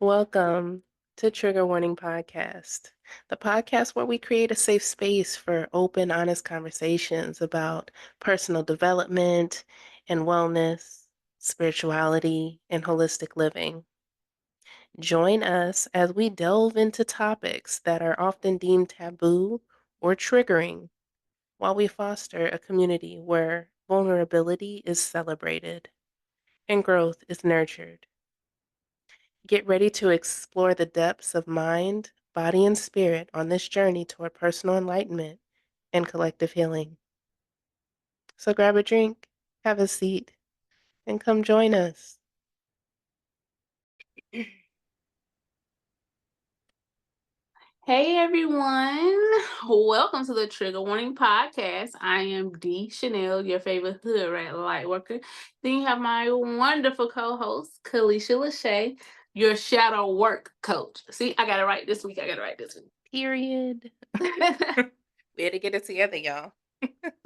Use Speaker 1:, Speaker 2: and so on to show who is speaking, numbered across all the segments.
Speaker 1: Welcome to Trigger Warning Podcast, the podcast where we create a safe space for open, honest conversations about personal development and wellness, spirituality, and holistic living. Join us as we delve into topics that are often deemed taboo or triggering while we foster a community where vulnerability is celebrated and growth is nurtured. Get ready to explore the depths of mind, body, and spirit on this journey toward personal enlightenment and collective healing. So grab a drink, have a seat, and come join us.
Speaker 2: Hey everyone, welcome to the Trigger Warning Podcast. I am D Chanel, your favorite hood rat light worker. Then you have my wonderful co-host, Keleisha Lashaye, your shadow work coach. See, I got it right this week.
Speaker 1: Period. We had to get it together, y'all.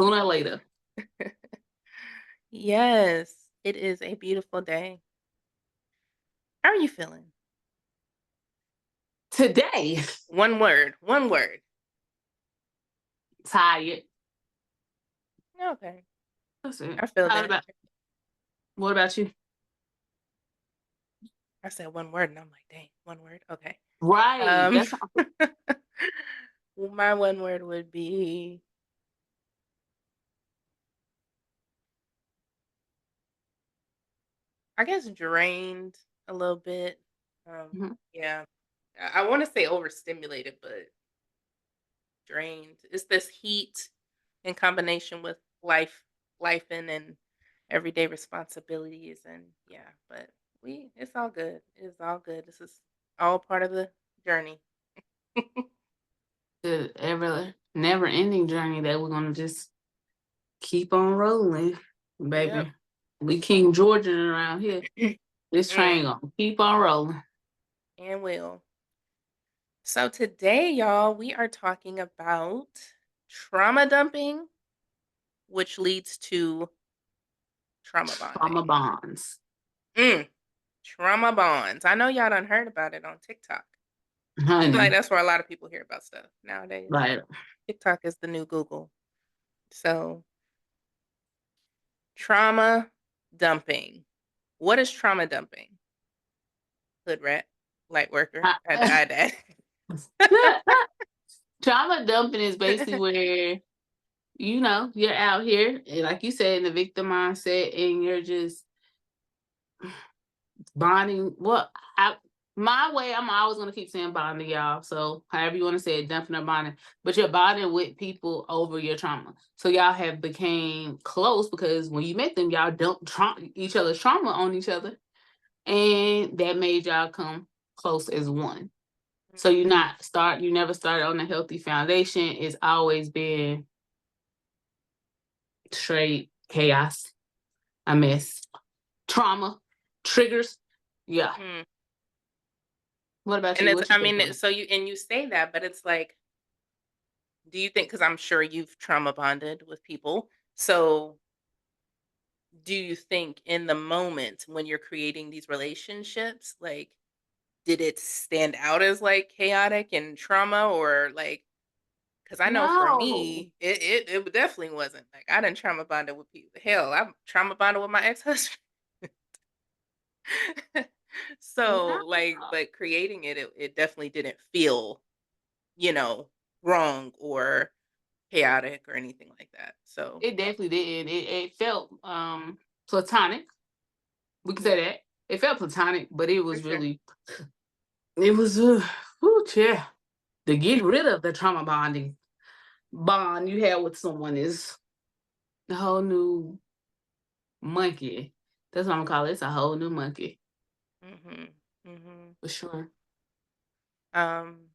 Speaker 2: Sooner or later.
Speaker 1: Yes, it is a beautiful day. How are you feeling?
Speaker 2: Today,
Speaker 1: One word.
Speaker 2: tired.
Speaker 1: Okay,
Speaker 2: That's it.
Speaker 1: I feel
Speaker 2: How
Speaker 1: that.
Speaker 2: about, what about you?
Speaker 1: I said one word, and I'm like, dang, one word. Okay.
Speaker 2: Right.
Speaker 1: Um,
Speaker 2: That's
Speaker 1: well, my one word would be I guess drained a little bit.
Speaker 2: Mhm.
Speaker 1: Yeah. I want to say overstimulated, but drained. It's this heat in combination with life and everyday responsibilities and yeah, but it's all good. It's all good. This is all part of the journey.
Speaker 2: the ever never ending journey that we're gonna just keep on rolling,
Speaker 1: Yep.
Speaker 2: baby. We King Georgian around here. This
Speaker 1: Mm,
Speaker 2: train gonna keep on rolling.
Speaker 1: and will. So today, y'all, we are talking about trauma dumping, which leads to trauma
Speaker 2: Trauma
Speaker 1: bonding.
Speaker 2: bonds.
Speaker 1: Mm, trauma bonds. I know y'all done heard about it on TikTok. I feel like
Speaker 2: Honey.
Speaker 1: that's where a lot of people hear about stuff nowadays.
Speaker 2: Like
Speaker 1: TikTok is the new Google. So, trauma dumping. What is trauma dumping? Hood rat, light worker. I
Speaker 2: trauma dumping is basically where you're out here and like you said in the victim mindset and you're just bonding. My way, I'm always gonna keep saying bonding, y'all. So however you want to say it, dumping or bonding, but you're bonding with people over your trauma. So y'all have became close because when you met them, y'all dumped each other's trauma on each other, and that made y'all come close as one. So you never started on a healthy foundation. It's always been straight chaos, a mess, trauma, triggers. Yeah.
Speaker 1: Mm.
Speaker 2: What about
Speaker 1: And
Speaker 2: you?
Speaker 1: it's,
Speaker 2: What you
Speaker 1: I
Speaker 2: think
Speaker 1: mean,
Speaker 2: of?
Speaker 1: so you say that, but it's like, do you think? Because I'm sure you've trauma bonded with people. So, do you think in the moment when you're creating these relationships, like, did it stand out as like chaotic and trauma, or like? Because I know for
Speaker 2: No.
Speaker 1: me, it definitely wasn't. Like, I didn't trauma bonded with people. Hell, I'm trauma bonded with my ex-husband. So, like,
Speaker 2: No.
Speaker 1: but creating it definitely didn't feel, you know, wrong or chaotic or anything like that. So,
Speaker 2: It definitely did. It felt platonic. We can
Speaker 1: yeah,
Speaker 2: say that. It felt platonic, but it
Speaker 1: for
Speaker 2: was
Speaker 1: sure.
Speaker 2: really it was yeah. To get rid of the trauma bond you have with someone is a whole new monkey. That's what I'm gonna call it. It's a whole new monkey.
Speaker 1: Mhm. Mhm.
Speaker 2: For sure.
Speaker 1: Um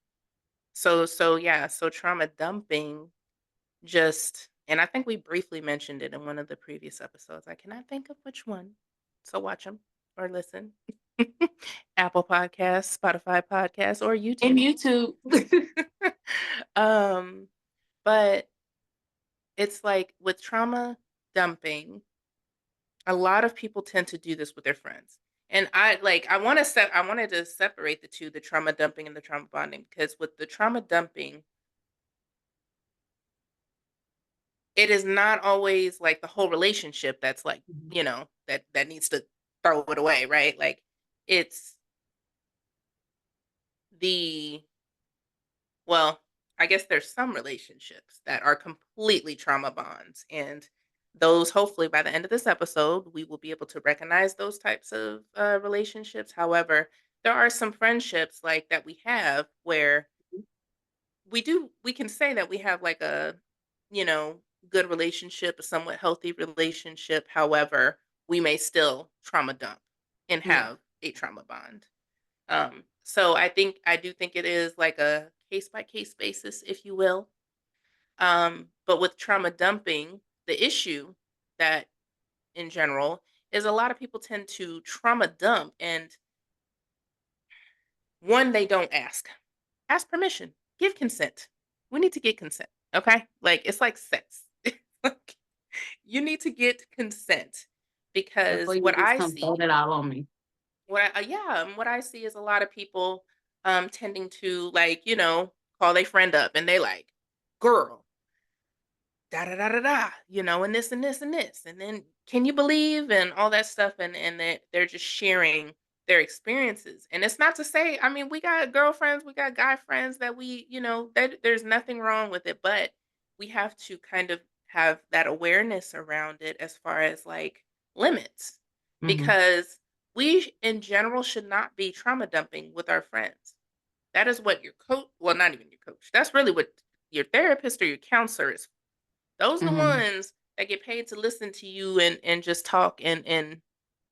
Speaker 1: so yeah, so trauma dumping just and I think we briefly mentioned it in one of the previous episodes. I cannot think of which one. So watch them or listen. Apple Podcasts, Spotify Podcasts, or
Speaker 2: And
Speaker 1: YouTube.
Speaker 2: YouTube.
Speaker 1: um, but it's like with trauma dumping, a lot of people tend to do this with their friends. And I wanted to separate the two, the trauma dumping and the trauma bonding, because with the trauma dumping, it is not always like the whole relationship that's like,
Speaker 2: Mhm.
Speaker 1: that needs to throw it away, right? Like it's the well, I guess there's some relationships that are completely trauma bonds. And those, hopefully, by the end of this episode, we will be able to recognize those types of relationships. However, there are some friendships like that we have where we can say that we have like a, you know, good relationship, a somewhat healthy relationship. However, we may still trauma dump and
Speaker 2: Yeah.
Speaker 1: have a trauma bond. So I do think it is like a case by case basis, if you will. But with trauma dumping, the issue that in general is a lot of people tend to trauma dump, and one, they don't ask permission, give consent. We need to get consent. Okay. Like it's like sex. Like, you need to get consent
Speaker 2: Before
Speaker 1: because
Speaker 2: you just come throw that all on me.
Speaker 1: what I see is a lot of people tending to, like, call their friend up and they like, girl, da da da da da, and this and this and this, and then can you believe, and all that stuff, and that they're just sharing their experiences. And it's not to say, I mean, we got girlfriends, we got guy friends that that there's nothing wrong with it, but we have to kind of have that awareness around it as far as like limits,
Speaker 2: Mhm.
Speaker 1: because we in general should not be trauma dumping with our friends. That is what your coach, well, not even your coach, that's really what your therapist or your counselor is. Those are the
Speaker 2: Mhm.
Speaker 1: ones that get paid to listen to you and just talk and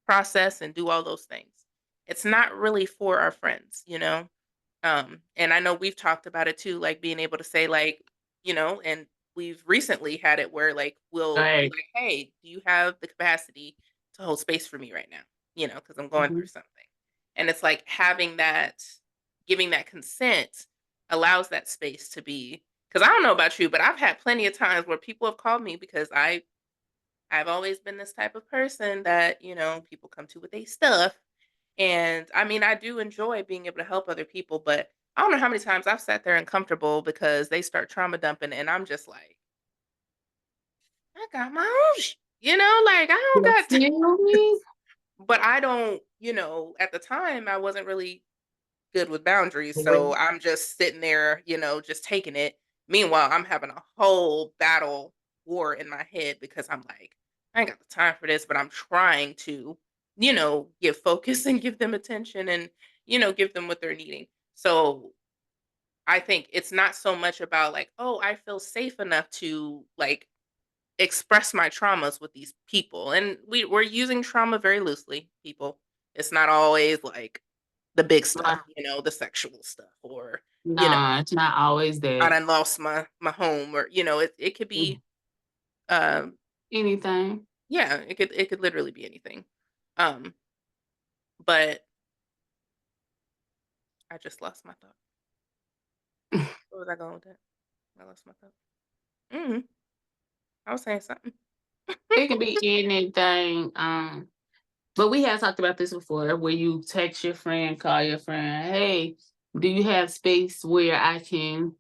Speaker 1: process and do all those things. It's not really for our friends. And I know we've talked about it too, like being able to say, like, and we've recently had it where like we'll be
Speaker 2: Right.
Speaker 1: like, hey, do you have the capacity to hold space for me right now? Because I'm going through
Speaker 2: Mhm.
Speaker 1: something. And it's like having that, giving that consent allows that space to be, because I don't know about you, but I've had plenty of times where people have called me because I've always been this type of person that, people come to with their stuff. And I mean, I do enjoy being able to help other people, but I don't know how many times I've sat there uncomfortable because they start trauma dumping and I'm just like, I got my own like I don't
Speaker 2: You
Speaker 1: got
Speaker 2: feel me?
Speaker 1: but I don't, at the time I wasn't really good with boundaries. So
Speaker 2: Wait.
Speaker 1: I'm just sitting there, just taking it. Meanwhile, I'm having a whole battle war in my head because I'm like, I ain't got the time for this, but I'm trying to, give focus and give them attention and, give them what they're needing. So I think it's not so much about like, oh, I feel safe enough to like express my traumas with these people. And we're using trauma very loosely, people. It's not always like the big stuff,
Speaker 2: Nah,
Speaker 1: the sexual stuff, or,
Speaker 2: nah, it's not always
Speaker 1: I
Speaker 2: that.
Speaker 1: done lost my home, or, it could
Speaker 2: Mm.
Speaker 1: be um
Speaker 2: Anything.
Speaker 1: yeah, it could literally be anything. Um, but I just lost my thought. Where was I going with that? I lost my thought. hmm I was saying something.
Speaker 2: It can be anything. But we have talked about this before, where you text your friend, call your friend, hey, do you have space where I can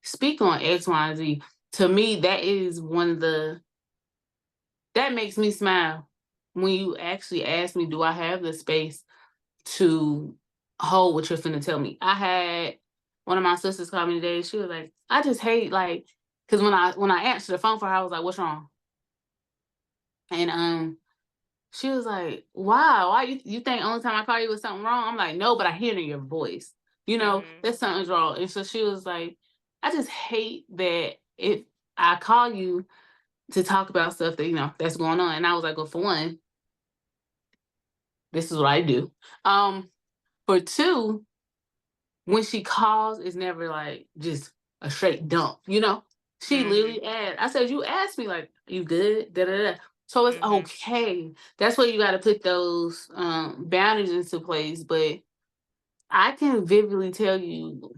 Speaker 2: speak on X, Y, and Z? To me, that is one of the that makes me smile when you actually ask me, do I have the space to hold what you're finna tell me? I had one of my sisters call me today. She was like, I just hate like, because when I answered the phone for her, I was like, what's wrong? And she was like, wow, why you think only time I call you was something wrong? I'm like, no, but I hear it in your voice.
Speaker 1: hmm
Speaker 2: That something's wrong. And so she was like, I just hate that if I call you to talk about stuff that, that's going on. And I was like, well, for one, this is what I do. Um, for two, when she calls, it's never like just a straight dump. She
Speaker 1: hmm
Speaker 2: literally asked, I said, you asked me, like, you good? Da, da, da. So it's
Speaker 1: hmm
Speaker 2: okay. That's where you got to put those boundaries into place. But I can vividly tell you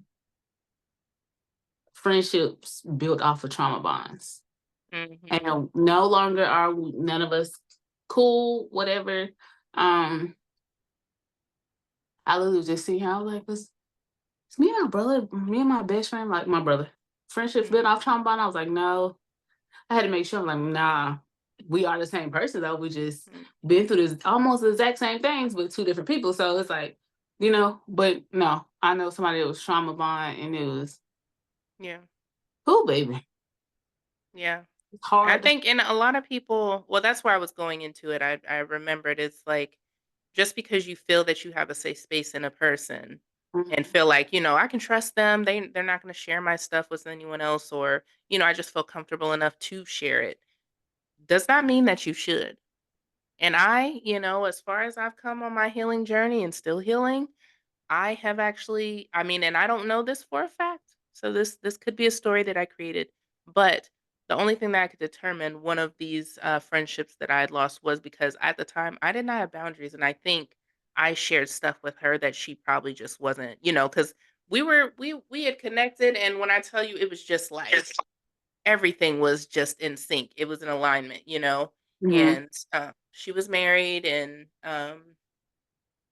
Speaker 2: friendships built off of trauma bonds.
Speaker 1: hmm
Speaker 2: And no longer are none of us cool, whatever. Um, I literally was just sitting here. I was like, it's me and my brother, me and my best friend, like my brother. Friendship's been
Speaker 1: Mhm.
Speaker 2: off trauma bond. I was like, no. I had to make sure. I'm like, nah. We are the same person though. We just
Speaker 1: Mm.
Speaker 2: been through this almost the exact same things with two different people. So it's like, you know. But no, I know somebody that was trauma bond, and it was,
Speaker 1: Yeah.
Speaker 2: oh baby,
Speaker 1: Yeah.
Speaker 2: it's
Speaker 1: I
Speaker 2: hard.
Speaker 1: think in a lot of people, well, that's where I was going into it. I remembered it's like just because you feel that you have a safe space in a person and
Speaker 2: Mhm.
Speaker 1: feel like, I can trust them, they're not going to share my stuff with anyone else, or, I just feel comfortable enough to share it, does not mean that you should. And as far as I've come on my healing journey and still healing, I have actually, and I don't know this for a fact. So this could be a story that I created, but the only thing that I could determine one of these friendships that I had lost was because at the time I did not have boundaries, and I think I shared stuff with her that she probably just wasn't, because we had connected, and when I tell you, it was just like everything was just in sync. It was in alignment,
Speaker 2: Mhm.
Speaker 1: and she was married, and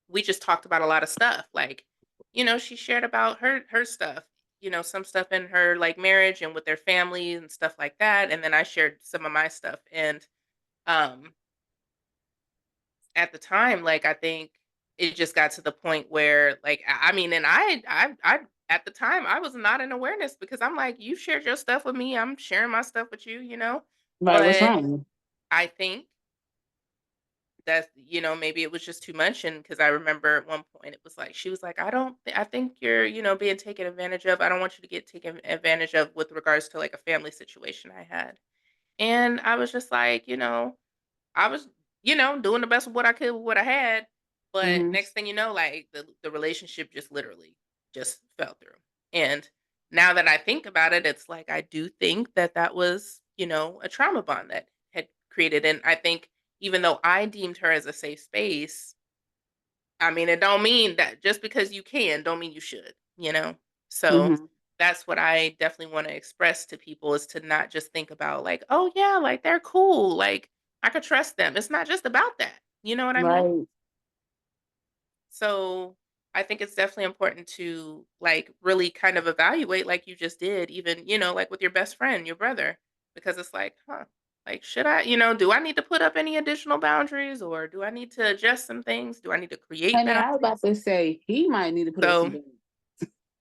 Speaker 1: we just talked about a lot of stuff. Like, she shared about her stuff, some stuff in her like marriage and with their family and stuff like that. And then I shared some of my stuff. And um at the time, like I think it just got to the point where like and I at the time I was not in awareness because I'm like, you shared your stuff with me, I'm sharing my stuff with you.
Speaker 2: Right, what's
Speaker 1: But
Speaker 2: wrong?
Speaker 1: I think that, maybe it was just too much, and because I remember at one point it was like she was like, I think you're, being taken advantage of. I don't want you to get taken advantage of with regards to, like, a family situation I had." And I was just like, I was, doing the best with what I could with what I had, but
Speaker 2: Mhm.
Speaker 1: next thing you know, like, the relationship just literally just fell through. And now that I think about it, it's like I do think that that was, a trauma bond that had created, and I think even though I deemed her as a safe space, it don't mean that just because you can, don't mean you should. So
Speaker 2: Mhm.
Speaker 1: that's what I definitely want to express to people is to not just think about like, oh yeah, like they're cool, like I could trust them. It's not just about that. You know what I mean?
Speaker 2: Right.
Speaker 1: So I think it's definitely important to like really kind of evaluate like you just did, even, like with your best friend, your brother, because it's like, huh, like should I, do I need to put up any additional boundaries, or do I need to adjust some things? Do I need to create
Speaker 2: Honey, I was
Speaker 1: boundaries?
Speaker 2: about to say he might need to put up some
Speaker 1: So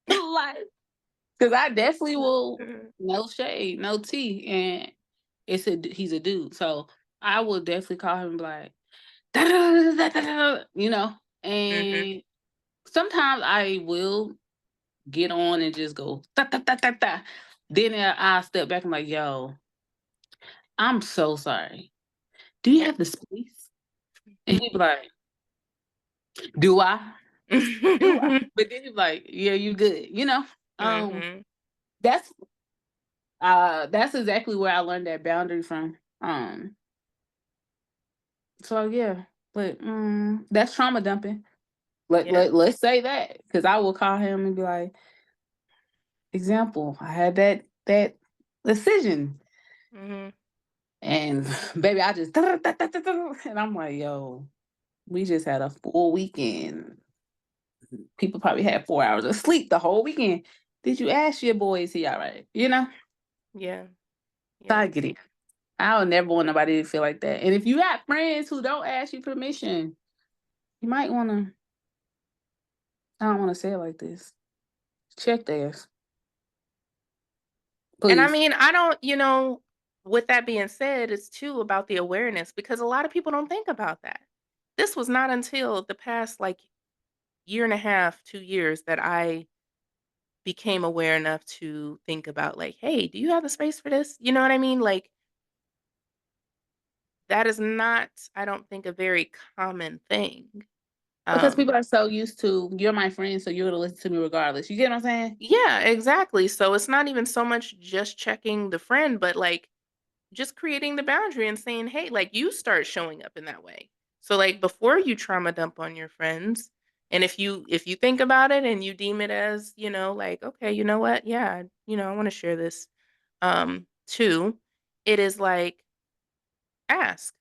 Speaker 2: boundaries. Like, because I definitely will,
Speaker 1: mhm,
Speaker 2: no shade, no tea, and he's a dude, so I will definitely call him and be like, "Da, da, da, da, da, da,"
Speaker 1: mhm,
Speaker 2: and sometimes I will get on and just go da, da, da, da, da. Then I'll step back and like, yo, I'm so sorry. Do you
Speaker 1: yeah.
Speaker 2: have the space? And he'd be like, do I? Do I? But then he'd be like, yeah, you good. Um,
Speaker 1: Mhm,
Speaker 2: that's that's exactly where I learned that boundary from. So yeah, but that's trauma dumping.
Speaker 1: yeah,
Speaker 2: Let's say that because I will call him and be like, example, I had that decision,
Speaker 1: mhm,
Speaker 2: and baby, I just and I'm like, yo, we just had a full weekend. People probably had 4 hours of sleep the whole weekend. Did you ask your boy is he all right?
Speaker 1: yeah,
Speaker 2: So I
Speaker 1: yeah.
Speaker 2: get it. I'll never want nobody to feel like that. And if you got friends who don't ask you permission, you might want to. I don't want to say it like this. Check theirs,
Speaker 1: And
Speaker 2: please.
Speaker 1: I don't, with that being said, it's too about the awareness because a lot of people don't think about that. This was not until the past like year and a half, 2 years that I became aware enough to think about like, hey, do you have the space for this? You know what I mean? Like that is not, I don't think, a very common thing.
Speaker 2: Because people
Speaker 1: Um,
Speaker 2: are so used to you're my friend, so you're gonna listen to me regardless. You get what I'm saying?
Speaker 1: yeah, exactly. So it's not even so much just checking the friend, but like just creating the boundary and saying, "Hey," like, you start showing up in that way. So, like, before you trauma dump on your friends, and if you think about it and you deem it as, like, "Okay, you know what? Yeah, I wanna share this," too, it is like, ask,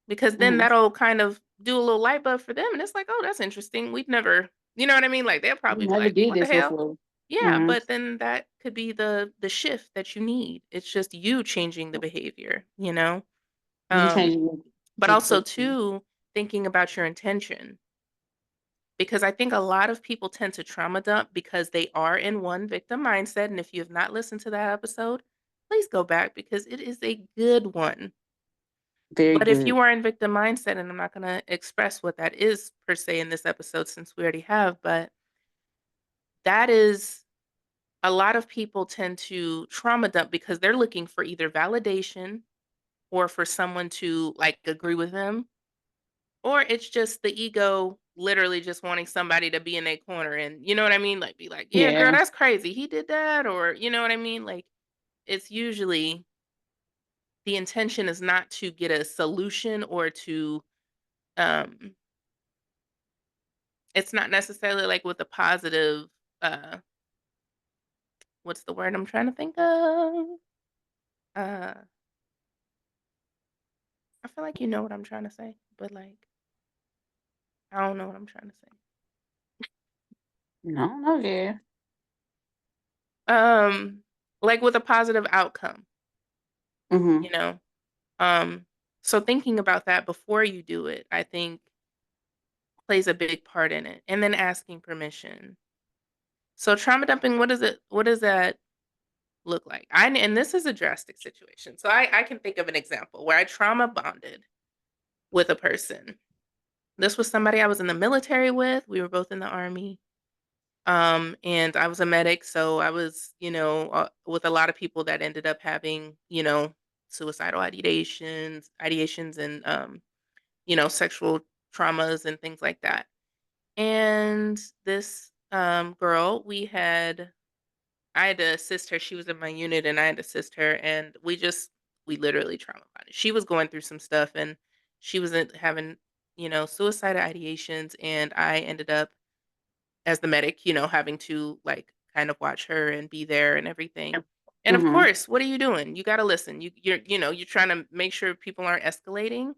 Speaker 1: because then
Speaker 2: Hmm.
Speaker 1: that'll kind of do a little light bulb for them, and it's like, "Oh, that's interesting. We've never." You know what I mean? Like, they'll
Speaker 2: I
Speaker 1: probably be
Speaker 2: never
Speaker 1: like,
Speaker 2: did
Speaker 1: "What the
Speaker 2: this
Speaker 1: hell?"
Speaker 2: before.
Speaker 1: Yeah,
Speaker 2: Mhm.
Speaker 1: but then that could be the shift that you need. It's just you changing the behavior, you know?
Speaker 2: You
Speaker 1: Um,
Speaker 2: changing
Speaker 1: but
Speaker 2: the
Speaker 1: also
Speaker 2: expectation.
Speaker 1: too, thinking about your intention, because I think a lot of people tend to trauma dump because they are in one victim mindset, and if you have not listened to that episode, please go back because it is a good one.
Speaker 2: Very
Speaker 1: But if
Speaker 2: good.
Speaker 1: you are in victim mindset, and I'm not gonna express what that is per se in this episode since we already have, but that is a lot of people tend to trauma dump because they're looking for either validation or for someone to, like, agree with them, or it's just the ego literally just wanting somebody to be in their corner and you know what I mean? Like, be like, "Yeah, girl,
Speaker 2: Yeah.
Speaker 1: that's crazy. He did that," or you know what I mean? Like, it's usually the intention is not to get a solution or to, um it's not necessarily, like, with a positive, uh what's the word I'm trying to think of? Uh, I feel like you know what I'm trying to say, but, like, I don't know what I'm trying to say.
Speaker 2: No, no, yeah.
Speaker 1: Um, like, with a positive outcome,
Speaker 2: Mhm.
Speaker 1: you know? Um, so thinking about that before you do it, I think plays a big part in it, and then asking permission. So trauma dumping, what does that look like? And this is a drastic situation. So I can think of an example where I trauma bonded with a person. This was somebody I was in the military with. We were both in the army. And I was a medic, so I was, with a lot of people that ended up having, suicidal ideations and sexual traumas and things like that. And this girl, I had to assist her. She was in my unit and I had to assist her and we literally trauma bonded. She was going through some stuff and she was having, suicidal ideations and I ended up as the medic, having to like kind of watch her and be there and everything. And of
Speaker 2: Mhm.
Speaker 1: course, what are you doing? You got to listen. You're trying to make sure people aren't escalating.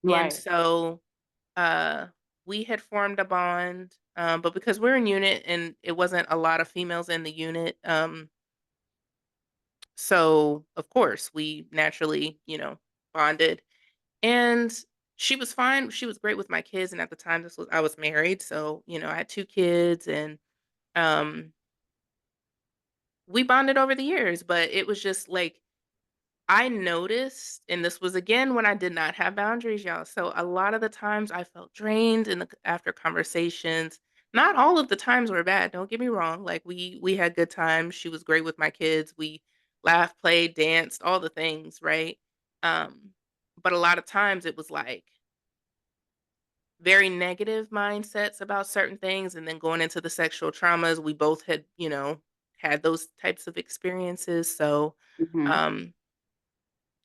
Speaker 1: And
Speaker 2: Right.
Speaker 1: so uh we had formed a bond, but because we're in unit and it wasn't a lot of females in the unit, so of course we naturally, bonded. And she was fine. She was great with my kids. And at the time I was married. So, I had two kids and um we bonded over the years, but it was just like I noticed, and this was again when I did not have boundaries, y'all. So a lot of the times I felt drained after conversations. Not all of the times were bad. Don't get me wrong. Like we had good times. She was great with my kids. We laughed, played, danced, all the things, right? Um, but a lot of times it was like very negative mindsets about certain things, and then going into the sexual traumas, we both had, had those types of experiences. So,
Speaker 2: Mhm.
Speaker 1: um,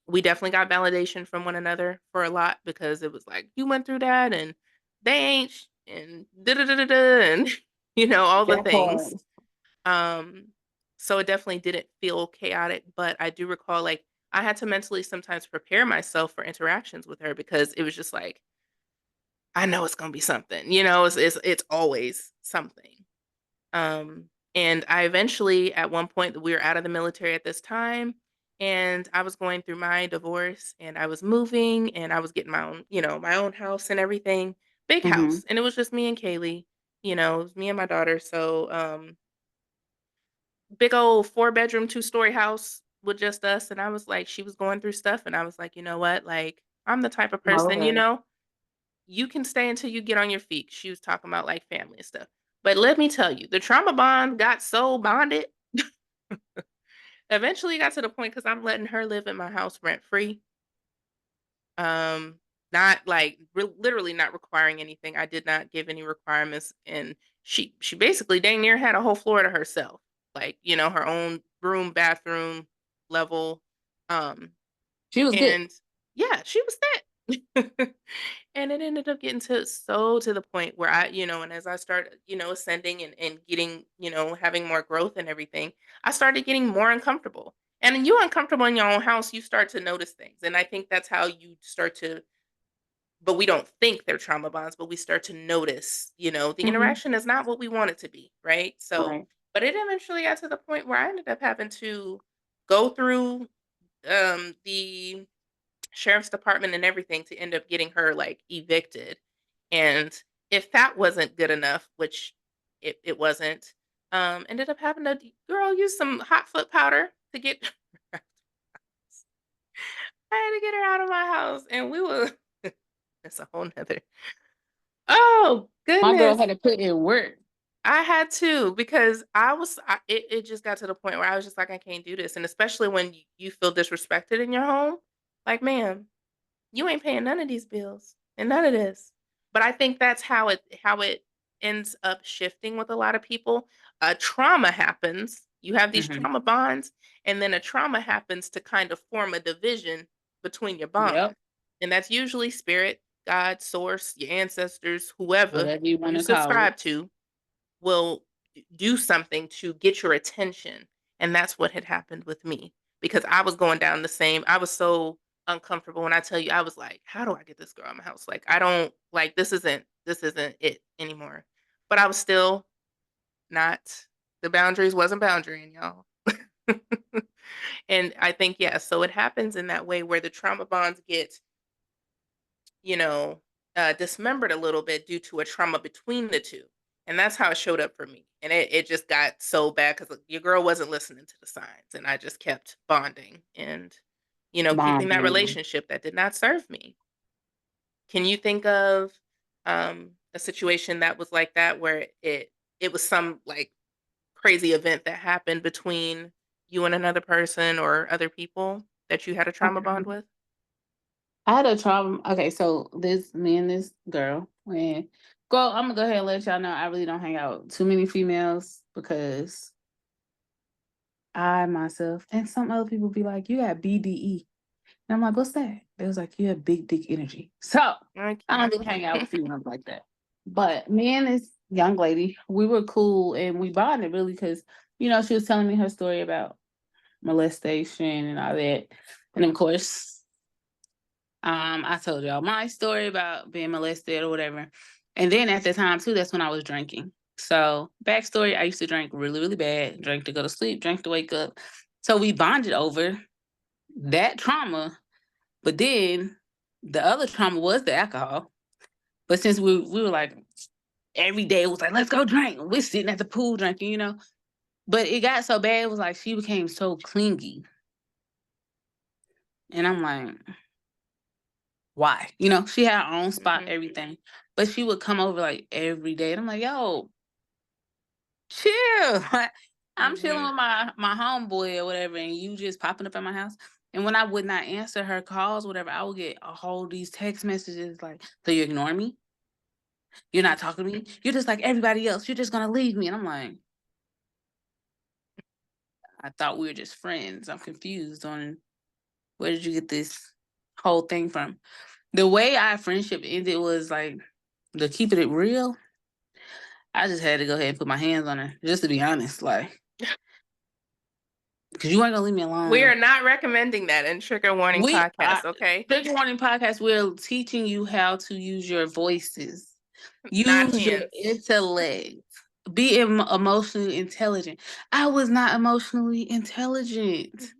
Speaker 1: we definitely got validation from one another for a lot because it was like, "You went through that, and they ain't sh and da da da da da," and, all the
Speaker 2: That part.
Speaker 1: things. Um, so it definitely didn't feel chaotic, but I do recall, like, I had to mentally sometimes prepare myself for interactions with her because it was just like, I know it's gonna be something, it's always something. And I eventually, at one point, we were out of the military at this time, and I was going through my divorce, and I was moving, and I was getting my own house and everything, big
Speaker 2: Mhm.
Speaker 1: house, and it was just me and Kaylee, it was me and my daughter. So, big old 4 bedroom, 2-story house with just us. And I was like, she was going through stuff, and I was like, you know what, like I'm the type of person,
Speaker 2: Okay.
Speaker 1: you can stay until you get on your feet. She was talking about, like, family and stuff. But let me tell you, the trauma bond got so bonded, eventually got to the point because 'cause I'm letting her live in my house rent free, um, not, like, literally not requiring anything. I did not give any requirements, and she basically dang near had a whole floor to herself, like, her own room, bathroom, level, um
Speaker 2: She was good.
Speaker 1: and yeah, she was that. And it ended up getting to the point where and as I started, ascending and getting, having more growth and everything, I started getting more uncomfortable. And when you uncomfortable in your own house, you start to notice things. And I think that's how you start to but we don't think they're trauma bonds, but we start to notice, the
Speaker 2: Mhm.
Speaker 1: interaction is not what we want it to be, right? So,
Speaker 2: Right.
Speaker 1: but it eventually got to the point where I ended up having to go through the sheriff's department and everything to end up getting her like evicted. And if that wasn't good enough, which it wasn't, ended up having to girl use some hot foot powder to get I had to get her out of my house and we were that's a whole nother. Oh
Speaker 2: My girl
Speaker 1: goodness.
Speaker 2: had to put in work.
Speaker 1: I had to because it just got to the point where I was just like, I can't do this. And especially when you feel disrespected in your home, like, ma'am, you ain't paying none of these bills and none of this. But I think that's how it ends up shifting with a lot of people. A trauma happens. You have these
Speaker 2: Mhm.
Speaker 1: trauma bonds, and then a trauma happens to kind of form a division between your bond.
Speaker 2: Yep.
Speaker 1: And that's usually spirit, God, source, your ancestors, whoever
Speaker 2: Whatever you
Speaker 1: you
Speaker 2: wanna call it.
Speaker 1: subscribe to will do something to get your attention. And that's what had happened with me because I was going down the same. I was so uncomfortable when I tell you I was like, how do I get this girl out of my house? Like I don't like this isn't it anymore. But I was still not the boundaries wasn't boundarying y'all. And I think yeah, so it happens in that way where the trauma bonds get you know, dismembered a little bit due to a trauma between the two. And that's how it showed up for me. And it just got so bad because your girl wasn't listening to the signs. And I just kept bonding and, keeping that
Speaker 2: Bonding.
Speaker 1: relationship that did not serve me. Can you think of a situation that was like that where it was some like crazy event that happened between you and another person or other people that you had a trauma bond
Speaker 2: Okay.
Speaker 1: with?
Speaker 2: I had a trauma. Okay, so this me and this girl, when girl, I'm gonna go ahead and let y'all know I really don't hang out with too many females because I myself and some other people be like, you got BDE. And I'm like, what's that? They was like, you have big dick energy. So
Speaker 1: I
Speaker 2: I don't
Speaker 1: can't.
Speaker 2: really hang out with females like that. But me and this young lady, we were cool and we bonded really because, she was telling me her story about molestation and all that. And of course, I told y'all my story about being molested or whatever. And then at the time too, that's when I was drinking. So backstory, I used to drink really, really bad, drink to go to sleep, drink to wake up. So we bonded over that trauma. But then the other trauma was the alcohol. But since we were like every day it was like, let's go drink. We're sitting at the pool drinking. But it got so bad, it was like she became so clingy. And I'm like, why? She had her own spot,
Speaker 1: Mhm.
Speaker 2: everything. But she would come over like every day. And I'm like, yo, chill. Like, I'm chilling
Speaker 1: Mhm.
Speaker 2: with my homeboy or whatever, and you just popping up at my house. And when I would not answer her calls, whatever, I would get a whole these text messages like, so you ignore me? You're not talking to me? You're just like everybody else. You're just gonna leave me. And I'm like, I thought we were just friends. I'm confused on where did you get this whole thing from? The way our friendship ended was like to keep it real. I just had to go ahead and put my hands on her, just to be honest, like, because you ain't gonna leave me
Speaker 1: We are
Speaker 2: alone.
Speaker 1: not recommending that in Trigger Warning
Speaker 2: We
Speaker 1: Podcast, okay?
Speaker 2: Trigger Warning Podcast. We're teaching you how to use your voices,
Speaker 1: Not
Speaker 2: use your
Speaker 1: hands.
Speaker 2: intellect, be emotionally intelligent. I was not emotionally intelligent.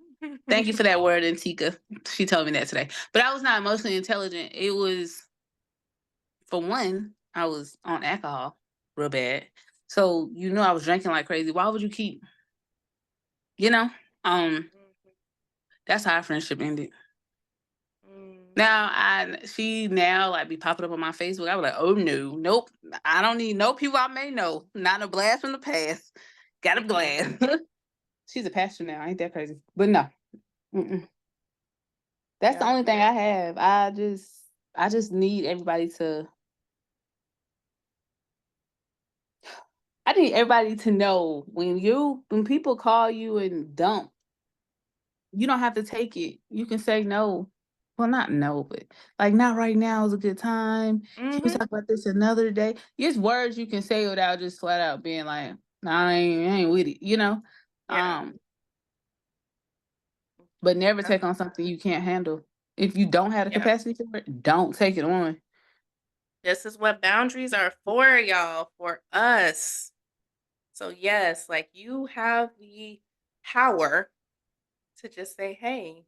Speaker 2: Thank you for that word, Antika. She told me that today. But I was not emotionally intelligent. It was, for one, I was on alcohol real bad. So I was drinking like crazy. Why would you keep, you know? Um, that's how our friendship ended.
Speaker 1: Mm.
Speaker 2: Now she now like be popping up on my Facebook. I was like, oh no, nope. I don't need no people I may know. Not a blast from the past. Got a blast. She's a pastor now. Ain't that crazy? But no. Mm-mm. That's the
Speaker 1: Yeah.
Speaker 2: only thing I have. I just need everybody to. I need everybody to know when people call you and dump, you don't have to take it. You can say no. Well, not no, but like not right now is a good time. Can we
Speaker 1: Mhm.
Speaker 2: talk about this another day? It's words you can say without just flat out being like, nah, I ain't with it.
Speaker 1: Yeah.
Speaker 2: Um, but never
Speaker 1: Uh,
Speaker 2: take on something you can't handle. If you don't have the
Speaker 1: yeah.
Speaker 2: capacity for it, don't take it on.
Speaker 1: This is what boundaries are for, y'all, for us. So yes, like you have the power to just say, "Hey,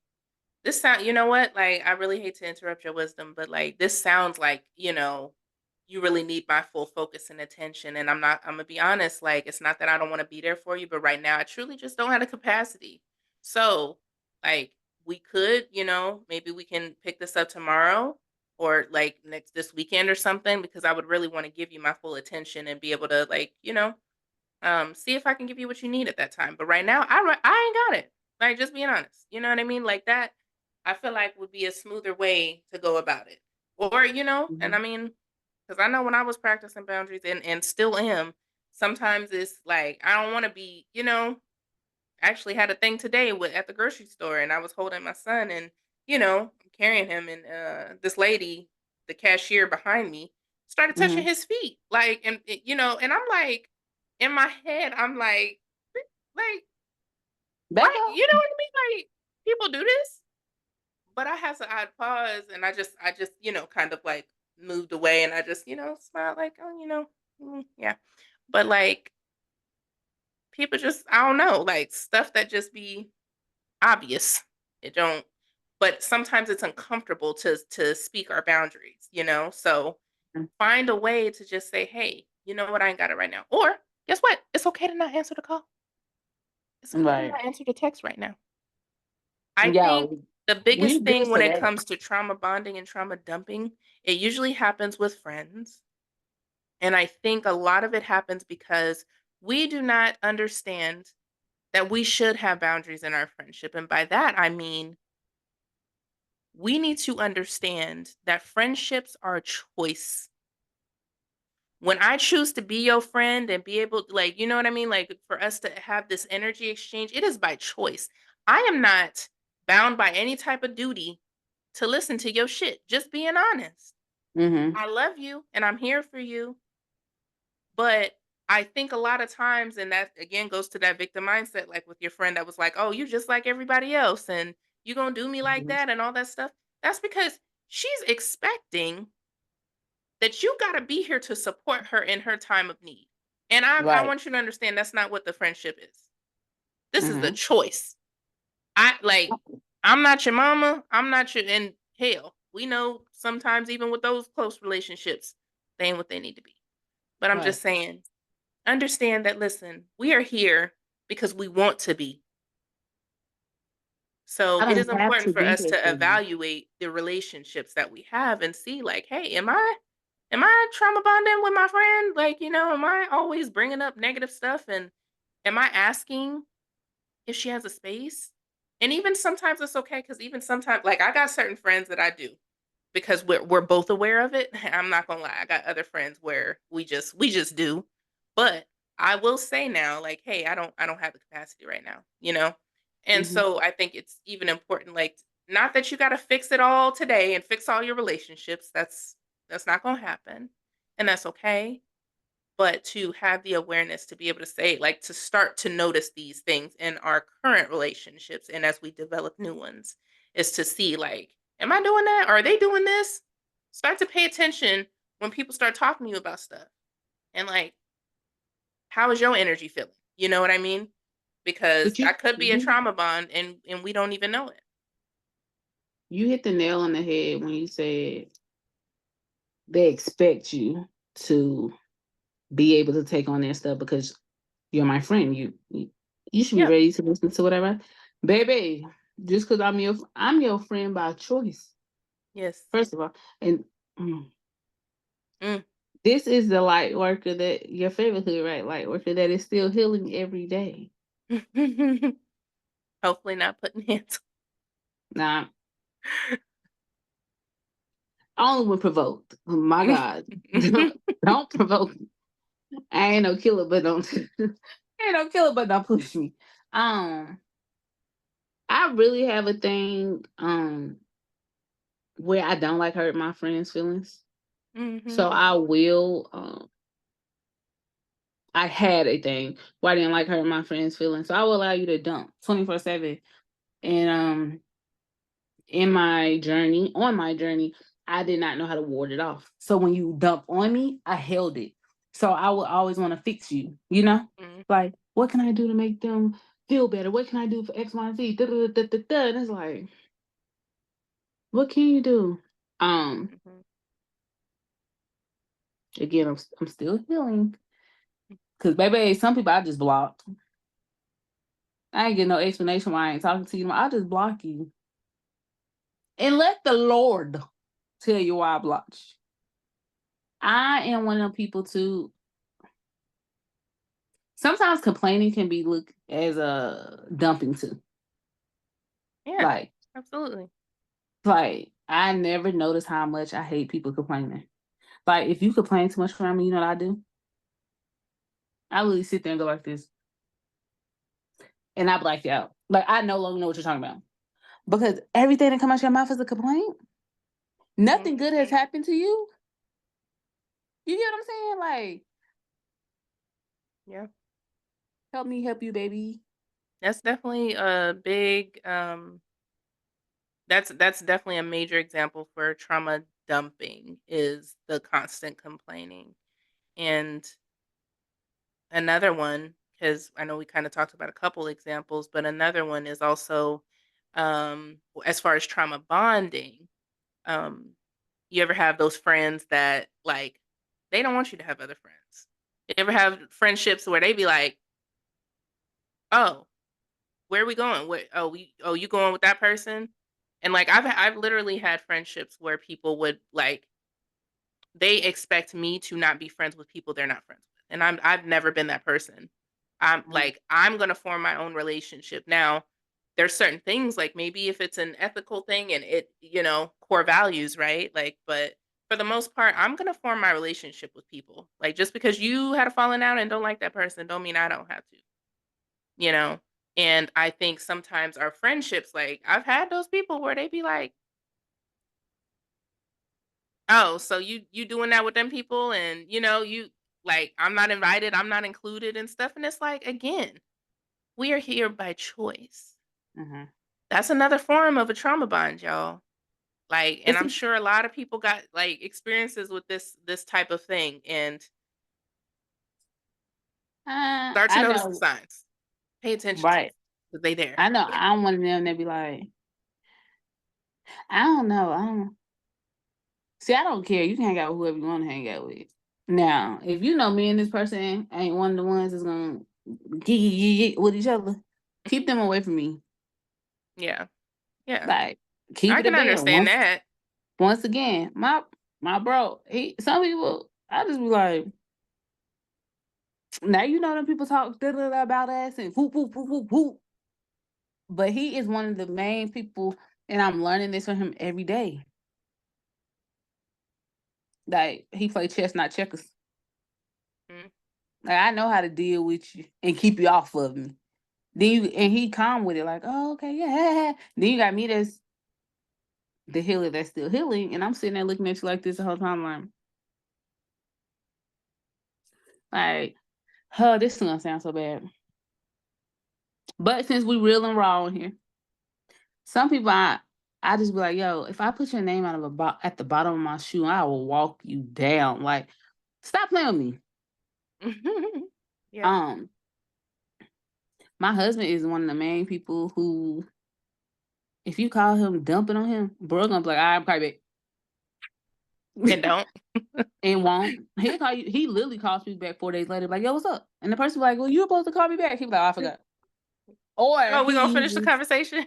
Speaker 1: this sound, you know what? Like, I really hate to interrupt your wisdom, but like this sounds like, you really need my full focus and attention. And I'm gonna be honest, like, it's not that I don't want to be there for you, but right now I truly just don't have the capacity. So, like, we could, maybe we can pick this up tomorrow or like next this weekend or something, because I would really want to give you my full attention and be able to like, see if I can give you what you need at that time. But right now, I ain't got it. Like, just being honest, you know what I mean? Like that, I feel like would be a smoother way to go about it. Or, and I
Speaker 2: Mhm.
Speaker 1: mean, because I know when I was practicing boundaries and still am, sometimes it's like I don't want to be, actually had a thing today with at the grocery store, and I was holding my son, and I'm carrying him, and this lady, the cashier behind me, started touching
Speaker 2: Mhm.
Speaker 1: his feet, like, and and I'm like, in my head, I'm like,
Speaker 2: Back
Speaker 1: why?
Speaker 2: up.
Speaker 1: You know what I mean? Like, people do this, but I had to, I'd pause, and I just, kind of like moved away, and I just, smiled, like, oh, yeah, but like people just, I don't know, like stuff that just be obvious. It don't, but sometimes it's uncomfortable to speak our boundaries, So find a way to just say, "Hey, you know what? I ain't got it right now." Or guess what? It's okay to not answer the call. It's okay to
Speaker 2: Right.
Speaker 1: not answer the text right now. I think
Speaker 2: Yo,
Speaker 1: the
Speaker 2: we
Speaker 1: biggest
Speaker 2: good
Speaker 1: thing when
Speaker 2: for
Speaker 1: it
Speaker 2: that.
Speaker 1: comes to trauma bonding and trauma dumping, it usually happens with friends. And I think a lot of it happens because we do not understand that we should have boundaries in our friendship. And by that, I mean, we need to understand that friendships are a choice. When I choose to be your friend and be able, like, you know what I mean? Like, for us to have this energy exchange, it is by choice. I am not bound by any type of duty to listen to your shit. Just being honest.
Speaker 2: Mhm.
Speaker 1: I love you and I'm here for you. But I think a lot of times, and that again goes to that victim mindset, like with your friend that was like, "Oh, you just like everybody else, and you gonna do me like
Speaker 2: Mhm.
Speaker 1: that," and all that stuff. That's because she's expecting that you gotta be here to support her in her time of need. And I
Speaker 2: Right.
Speaker 1: want you to understand that's not what the friendship is. This is the
Speaker 2: Mhm.
Speaker 1: choice. I like, I'm not your mama. I'm not your, and hell, we know sometimes even with those close relationships, they ain't what they need to be. But I'm
Speaker 2: Right.
Speaker 1: just saying, understand that, listen, we are here because we want to be. So
Speaker 2: I
Speaker 1: it is
Speaker 2: don't have
Speaker 1: important
Speaker 2: to
Speaker 1: for
Speaker 2: be
Speaker 1: us
Speaker 2: here
Speaker 1: to
Speaker 2: for you.
Speaker 1: evaluate the relationships that we have and see, like, hey, am I trauma bonding with my friend? Like, am I always bringing up negative stuff? And am I asking if she has a space? And even sometimes it's okay, because even sometimes, like, I got certain friends that I do because we're both aware of it. I'm not gonna lie. I got other friends where we just do. But I will say now, like, hey, I don't have the capacity right now, And
Speaker 2: Mhm.
Speaker 1: so I think it's even important, like, not that you gotta fix it all today and fix all your relationships. That's not gonna happen. And that's okay. But to have the awareness to be able to say, like, to start to notice these things in our current relationships and as we develop new ones, is to see, like, am I doing that? Are they doing this? Start to pay attention when people start talking to you about stuff. And like, how is your energy feeling? You know what I mean? Because
Speaker 2: But you
Speaker 1: that could be a
Speaker 2: you
Speaker 1: trauma bond, and we don't even know it.
Speaker 2: you hit the nail on the head when you said they expect you to be able to take on their stuff because you're my friend. You should be
Speaker 1: Yeah.
Speaker 2: ready to listen to whatever. Baby, just because I'm your friend by choice,
Speaker 1: Yes.
Speaker 2: first of all. And mm,
Speaker 1: Mm.
Speaker 2: this is the light worker that your favorite hood, right? Light worker that is still healing every day.
Speaker 1: Hopefully not putting hands.
Speaker 2: Now, only when provoked. Oh my God. Don't provoke me. I ain't no killer, but don't ain't no killer, but don't push me. Um, I really have a thing where I don't like hurt my friends' feelings.
Speaker 1: Mhm.
Speaker 2: So I will I had a thing where I didn't like hurting my friends' feelings. So I will allow you to dump 24/7. And in my journey, on my journey, I did not know how to ward it off. So when you dump on me, I held it. So I would always want to fix you, you know?
Speaker 1: Mhm.
Speaker 2: Like, what can I do to make them feel better? What can I do for X, Y, and Z? Da, da, da, da, da. And it's like, what can you do? Um,
Speaker 1: Mhm.
Speaker 2: again, I'm still healing. Cause baby, some people I just blocked. I ain't getting no explanation why I ain't talking to you. I just block you. And let the Lord tell you why I blocked you. I am one of them people too. Sometimes complaining can be looked as a dumping too.
Speaker 1: Yeah,
Speaker 2: Like,
Speaker 1: absolutely.
Speaker 2: like I never notice how much I hate people complaining. Like, if you complain too much around me, you know what I do? I literally sit there and go like this, and I black you out. Like, I no longer know what you're talking about because everything that comes out your mouth is a complaint.
Speaker 1: Mhm.
Speaker 2: Nothing good has happened to you. You get what I'm saying? Like,
Speaker 1: Yeah.
Speaker 2: help me help you, baby.
Speaker 1: That's definitely a big, that's definitely a major example for trauma dumping is the constant complaining. And another one, because I know we kinda talked about a couple examples, but another one is also, as far as trauma bonding, um, you ever have those friends that, like, they don't want you to have other friends? You ever have friendships where they be like, "Oh, where are we going? What you going with that person?" And, like, I've literally had friendships where people would, like, they expect me to not be friends with people they're not friends with, and I've never been that person.
Speaker 2: Mhm.
Speaker 1: I'm gonna form my own relationship. Now, there's certain things, like, maybe if it's an ethical thing and it core values, right? Like, but for the most part, I'm gonna form my relationship with people. Like, just because you had a falling out and don't like that person, don't mean I don't have to, you know? And I think sometimes our friendships, like, I've had those people where they be like, "Oh, so you doing that with them people and, you like, I'm not invited, I'm not included and stuff," and it's like, again, we are here by choice.
Speaker 2: Mhm.
Speaker 1: That's another form of a trauma bond, y'all. Like, and
Speaker 2: It's
Speaker 1: I'm sure a lot of people got, like, experiences with this type of thing, and start to
Speaker 2: I
Speaker 1: notice the
Speaker 2: know,
Speaker 1: signs. Pay attention to
Speaker 2: right?
Speaker 1: them, 'cause they there.
Speaker 2: I know. I'm one of them that be like, I don't know. I don't see. I don't care. You can hang out with whoever you want to hang out with. Now, if you know me and this person ain't one of the ones that's gonna get with each other, keep them away from me.
Speaker 1: Yeah, yeah.
Speaker 2: Like, keep
Speaker 1: I
Speaker 2: it a
Speaker 1: can
Speaker 2: band.
Speaker 1: understand that.
Speaker 2: Once again, my bro, he some people I just be like, now you know them people talk da-da-da about us and whoop whoop whoop whoop whoop. But he is one of the main people, and I'm learning this from him every day. Like, he play chess, not checkers.
Speaker 1: Mm,
Speaker 2: Like, I know how to deal with you and keep you off of me. Then you and he calm with it, like, oh, okay, yeah. Then you got me that's the healer that's still healing, and I'm sitting there looking at you like this the whole time, like, huh, this is gonna sound so bad. But since we real and raw in here, some people I just be like, yo, if I put your name out of at the bottom of my shoe, I will walk you down. Like, stop playing with me.
Speaker 1: yeah.
Speaker 2: Um, my husband is one of the main people who, if you call him dumping on him, bro, gonna be like, I'm probably
Speaker 1: And don't.
Speaker 2: and won't. He'll call you. He literally calls me back 4 days later, like, yo, what's up? And the person be like, well, you were supposed to call me back. He be like, oh, I forgot. Or
Speaker 1: Oh, we gonna finish the conversation?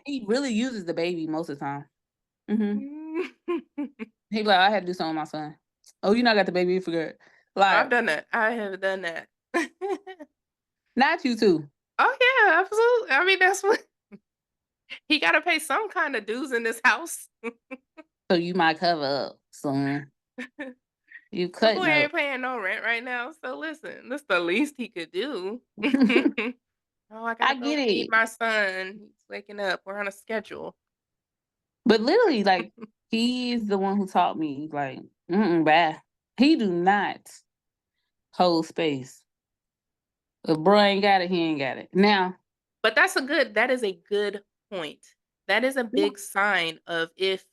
Speaker 2: he really uses the baby most of the time. He be like, I had to do something with my son. Oh, you not got the baby, you forgot.
Speaker 1: I've
Speaker 2: Like,
Speaker 1: done that. I have done that.
Speaker 2: not you too.
Speaker 1: Oh, yeah, absolutely. I mean, that's what he gotta pay some kind of dues in this house.
Speaker 2: So you might cover up, son. You
Speaker 1: My boy
Speaker 2: cutting
Speaker 1: ain't
Speaker 2: up.
Speaker 1: paying no rent right now, so listen, that's the least he could do. "Oh, I gotta
Speaker 2: I
Speaker 1: go
Speaker 2: get
Speaker 1: feed
Speaker 2: it.
Speaker 1: my son. He's waking up. We're on a schedule."
Speaker 2: But literally, like, he's the one who taught me, like, bye. He do not hold space. If bro ain't got it, he ain't got it. Now,
Speaker 1: But that is a good point. That is a big sign of if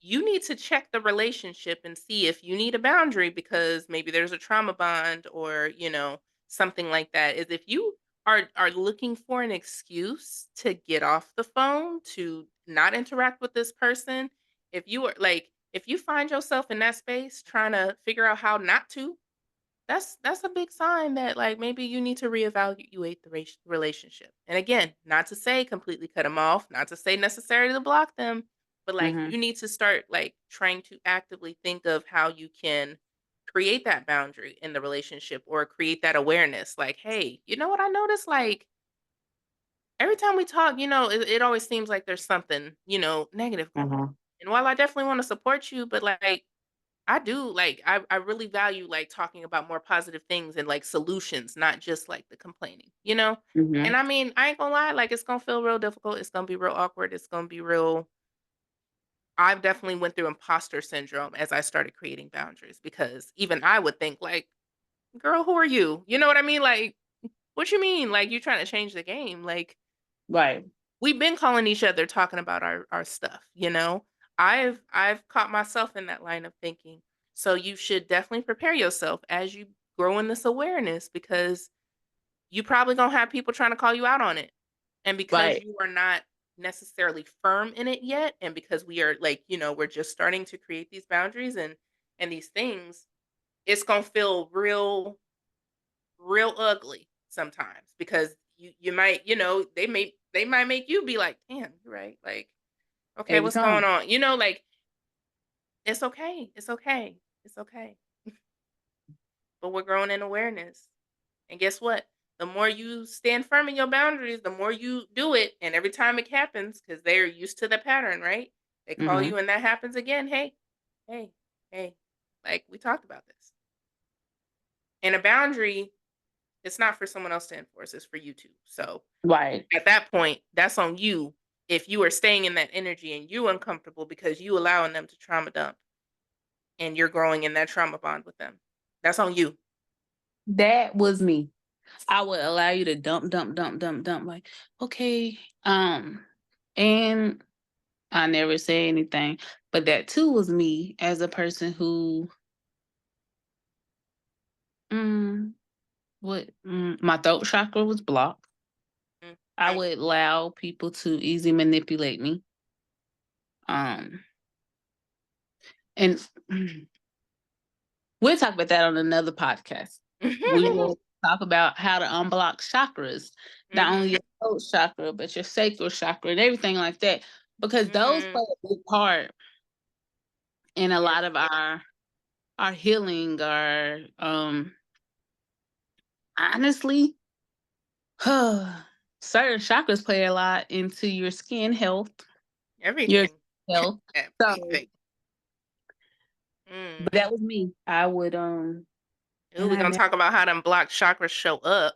Speaker 1: you need to check the relationship and see if you need a boundary because maybe there's a trauma bond or, something like that. Is if you are looking for an excuse to get off the phone, to not interact with this person, if you find yourself in that space trying to figure out how not to, that's a big sign that, like, maybe you need to reevaluate the relationship. And again, not to say completely cut them off, not to say necessarily to block them, but, like,
Speaker 2: Mhm.
Speaker 1: you need to start, like, trying to actively think of how you can create that boundary in the relationship or create that awareness. Like, "Hey, you know what I noticed? Like, every time we talk, it always seems like there's something, negative going on.
Speaker 2: Mhm.
Speaker 1: And while I definitely wanna support you, but, like, I really value, like, talking about more positive things and, like, solutions, not just, like, the complaining, you know?
Speaker 2: Mhm.
Speaker 1: And I mean, I ain't gonna lie, like, it's gonna feel real difficult, it's gonna be real awkward, it's gonna be real. I've definitely went through imposter syndrome as I started creating boundaries because even I would think like, "Girl, who are you?" You know what I mean? Like, "What you mean? Like, you trying to change the game?" Like,
Speaker 2: Right.
Speaker 1: we've been calling each other talking about our stuff, you know? I've caught myself in that line of thinking. So you should definitely prepare yourself as you grow in this awareness because you probably gonna have people trying to call you out on it. And because
Speaker 2: Right.
Speaker 1: you are not necessarily firm in it yet, and because we are like, we're just starting to create these boundaries and these things, it's gonna feel real ugly sometimes because you might, they might make you be like, "Damn, you're right." Like, "Okay,
Speaker 2: Every
Speaker 1: what's going
Speaker 2: time.
Speaker 1: on?" Like, it's okay. It's okay. It's okay. But we're growing in awareness. And guess what? The more you stand firm in your boundaries, the more you do it. And every time it happens, because they're used to the pattern, right? They call
Speaker 2: Mhm.
Speaker 1: you and that happens again. Hey, hey, hey. Like we talked about this. And a boundary, it's not for someone else to enforce, it's for you too. So
Speaker 2: Right.
Speaker 1: at that point, that's on you if you are staying in that energy and you uncomfortable because you allowing them to trauma dump and you're growing in that trauma bond with them. That's on you.
Speaker 2: That was me. I would allow you to dump, dump, dump, dump, dump. Like, okay, and I never say anything. But that too was me as a person who, mm, my throat chakra was blocked.
Speaker 1: Mm,
Speaker 2: I
Speaker 1: mm,
Speaker 2: would allow people to easily manipulate me. Um, and we'll talk about that on another podcast. We
Speaker 1: mhm.
Speaker 2: will talk about how to unblock chakras, not only your throat chakra, but your sacral chakra and everything like that, because those
Speaker 1: Mhm.
Speaker 2: play a big part in a
Speaker 1: Yes.
Speaker 2: lot of our healing, our honestly, certain chakras play a lot into your skin health, your
Speaker 1: Everything.
Speaker 2: health. So,
Speaker 1: Everything.
Speaker 2: but
Speaker 1: Mm.
Speaker 2: that was me. I would
Speaker 1: Ooh,
Speaker 2: and
Speaker 1: we're
Speaker 2: I
Speaker 1: gonna
Speaker 2: never,
Speaker 1: talk about how them blocked chakras show up.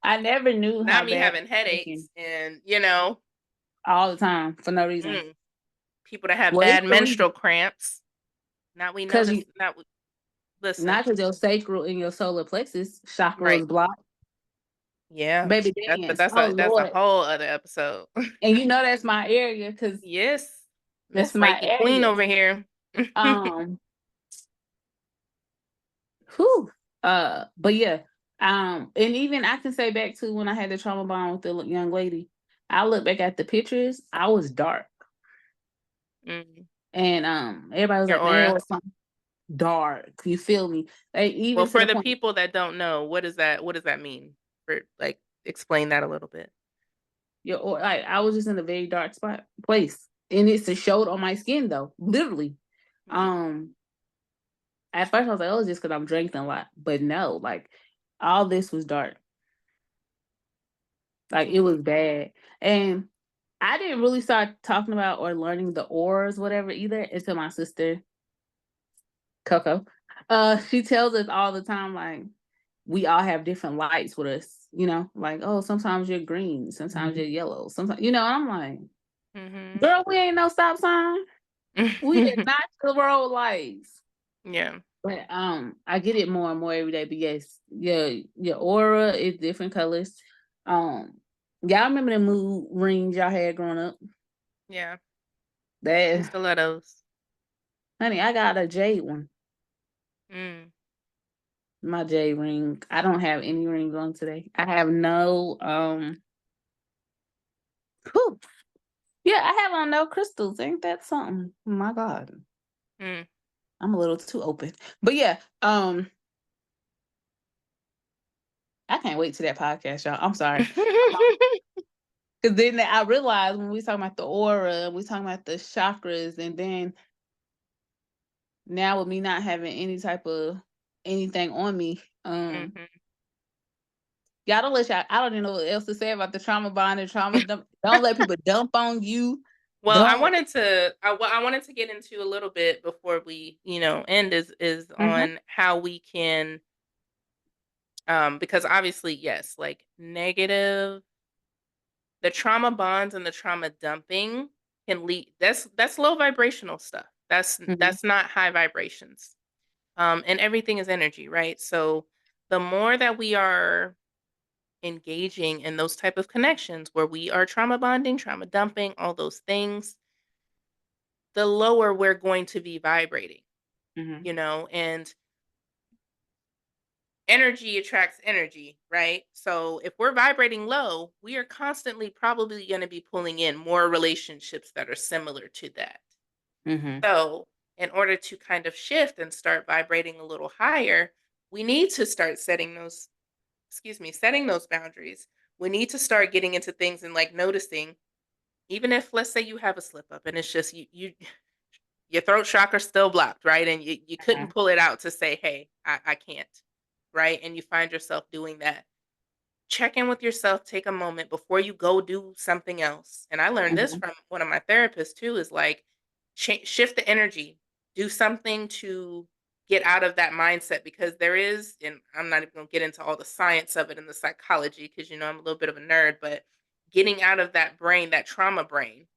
Speaker 2: I never knew
Speaker 1: Not
Speaker 2: how
Speaker 1: me
Speaker 2: bad
Speaker 1: having
Speaker 2: I was shaking
Speaker 1: headaches and,
Speaker 2: all the time for no reason.
Speaker 1: mm, people that have
Speaker 2: Well, it's
Speaker 1: bad
Speaker 2: the reason
Speaker 1: menstrual cramps. Now we know
Speaker 2: because
Speaker 1: this.
Speaker 2: you
Speaker 1: Not listen.
Speaker 2: not because your sacral and your solar plexus chakra
Speaker 1: Right.
Speaker 2: is blocked.
Speaker 1: Yeah.
Speaker 2: Baby
Speaker 1: But
Speaker 2: dance. Oh
Speaker 1: that's a
Speaker 2: Lord.
Speaker 1: whole other episode.
Speaker 2: And you know that's my area because
Speaker 1: Yes.
Speaker 2: that's
Speaker 1: Miss
Speaker 2: my
Speaker 1: Reiki Queen
Speaker 2: area.
Speaker 1: over here.
Speaker 2: Um, whew. But yeah. And even I can say back to when I had the trauma bond with the young lady, I look back at the pictures, I was dark.
Speaker 1: Mm.
Speaker 2: And everybody was
Speaker 1: Your
Speaker 2: like, man,
Speaker 1: aura.
Speaker 2: what's so dark? You feel me? Like
Speaker 1: Well,
Speaker 2: even to
Speaker 1: for
Speaker 2: the
Speaker 1: the
Speaker 2: point
Speaker 1: people that don't know, what does that mean? For like explain that a little bit.
Speaker 2: your or like I was just in a very dark spot place. And it's a showed on my skin though, literally.
Speaker 1: Mm.
Speaker 2: Um at first I was like, oh, it's just because I'm drinking a lot. But no, like all this was dark. Like it
Speaker 1: Mhm.
Speaker 2: was bad. And I didn't really start talking about or learning the auras, whatever, either until my sister, Coco. She tells us all the time, like, we all have different lights with us, like, oh, sometimes you're green, sometimes you're yellow, sometimes, and I'm like,
Speaker 1: Mhm.
Speaker 2: girl, we ain't no stop sign. We are not the road lights.
Speaker 1: Yeah.
Speaker 2: But I get it more and more every day. But yes, your aura is different colors. Um, y'all remember the mood rings y'all had growing up?
Speaker 1: Yeah.
Speaker 2: That
Speaker 1: Stilettos.
Speaker 2: honey, I got a jade one.
Speaker 1: Mm.
Speaker 2: My jade ring. I don't have any rings on today. I have no whew. Yeah, I have on no crystals. Ain't that something? Oh my God.
Speaker 1: Mm.
Speaker 2: I'm a little too open. But yeah, I can't wait to that podcast, y'all. I'm sorry. Because then I realized when we talking about the aura, we talking about the chakras, and then now with me not having any type of anything on me,
Speaker 1: Mhm.
Speaker 2: y'all don't let y'all. I don't even know what else to say about the trauma bond and trauma dump. Don't let people dump on you.
Speaker 1: Well,
Speaker 2: Don't.
Speaker 1: I wanted to get into a little bit before we, end is
Speaker 2: Mhm.
Speaker 1: on how we can because obviously, yes, like negative the trauma bonds and the trauma dumping can lead that's low vibrational stuff.
Speaker 2: Mhm.
Speaker 1: That's not high vibrations. And everything is energy, right? So the more that we are engaging in those type of connections where we are trauma bonding, trauma dumping, all those things, the lower we're going to be vibrating,
Speaker 2: Mhm.
Speaker 1: and energy attracts energy, right? So if we're vibrating low, we are constantly probably going to be pulling in more relationships that are similar to that.
Speaker 2: Mhm.
Speaker 1: So, in order to kind of shift and start vibrating a little higher, we need to start setting those boundaries. We need to start getting into things and like noticing, even if let's say you have a slip up and it's just you your throat chakra's still blocked, right? And you couldn't
Speaker 2: Mhm.
Speaker 1: pull it out to say, hey, I can't, right? And you find yourself doing that. Check in with yourself, take a moment before you go do something else. And I learned this
Speaker 2: Mhm.
Speaker 1: from one of my therapists too is like shift the energy, do something to get out of that mindset because there is, and I'm not even going to get into all the science of it and the psychology because I'm a little bit of a nerd, but getting out of that brain, that trauma brain,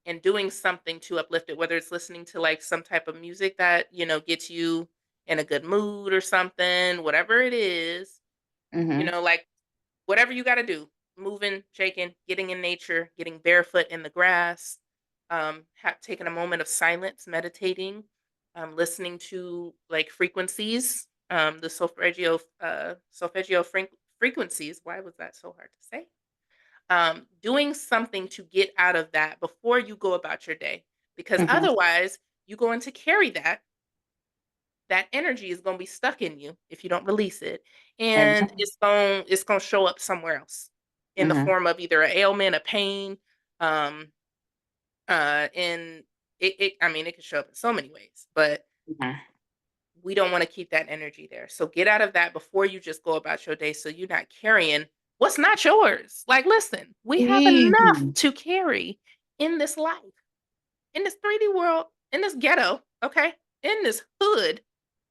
Speaker 1: and doing something to uplift it, whether it's listening to like some type of music that, gets you in a good mood or something, whatever it is,
Speaker 2: Mhm.
Speaker 1: like whatever you got to do, moving, shaking, getting in nature, getting barefoot in the grass, taking a moment of silence, meditating, listening to like frequencies, the frequencies. Why was that so hard to say? Doing something to get out of that before you go about your day, because
Speaker 2: Mhm.
Speaker 1: otherwise you're going to carry that energy is going to be stuck in you if you don't release it,
Speaker 2: Every
Speaker 1: and
Speaker 2: time.
Speaker 1: it's going to show up somewhere else in the
Speaker 2: Mhm.
Speaker 1: form of either an ailment, a pain, um and it I mean it can show up in so many ways, but
Speaker 2: Mhm.
Speaker 1: we don't want to keep that energy there. So get out of that before you just go about your day so you're not carrying what's not yours. Like listen, we have enough
Speaker 2: Mhm.
Speaker 1: to carry in this life, in this 3D world, in this ghetto, okay? In this hood,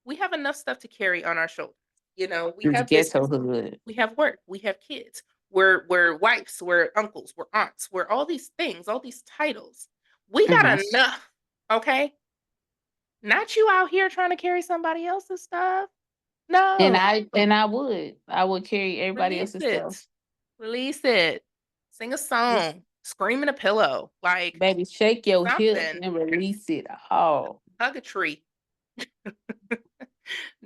Speaker 1: we have enough stuff to carry on our shoulders. We
Speaker 2: It's
Speaker 1: have
Speaker 2: ghetto
Speaker 1: businesses,
Speaker 2: hood.
Speaker 1: we have work, we have kids. We're wives, we're uncles, we're aunts, we're all these things, all these titles. We
Speaker 2: Mhm.
Speaker 1: got enough, okay? Not you out here trying to carry somebody else's stuff.
Speaker 2: And
Speaker 1: No,
Speaker 2: I would carry everybody
Speaker 1: release
Speaker 2: else's stuff.
Speaker 1: it. Release it. Sing a
Speaker 2: Just
Speaker 1: song, scream in a pillow, like
Speaker 2: baby, shake your hips
Speaker 1: something.
Speaker 2: and release it all.
Speaker 1: Hug a tree.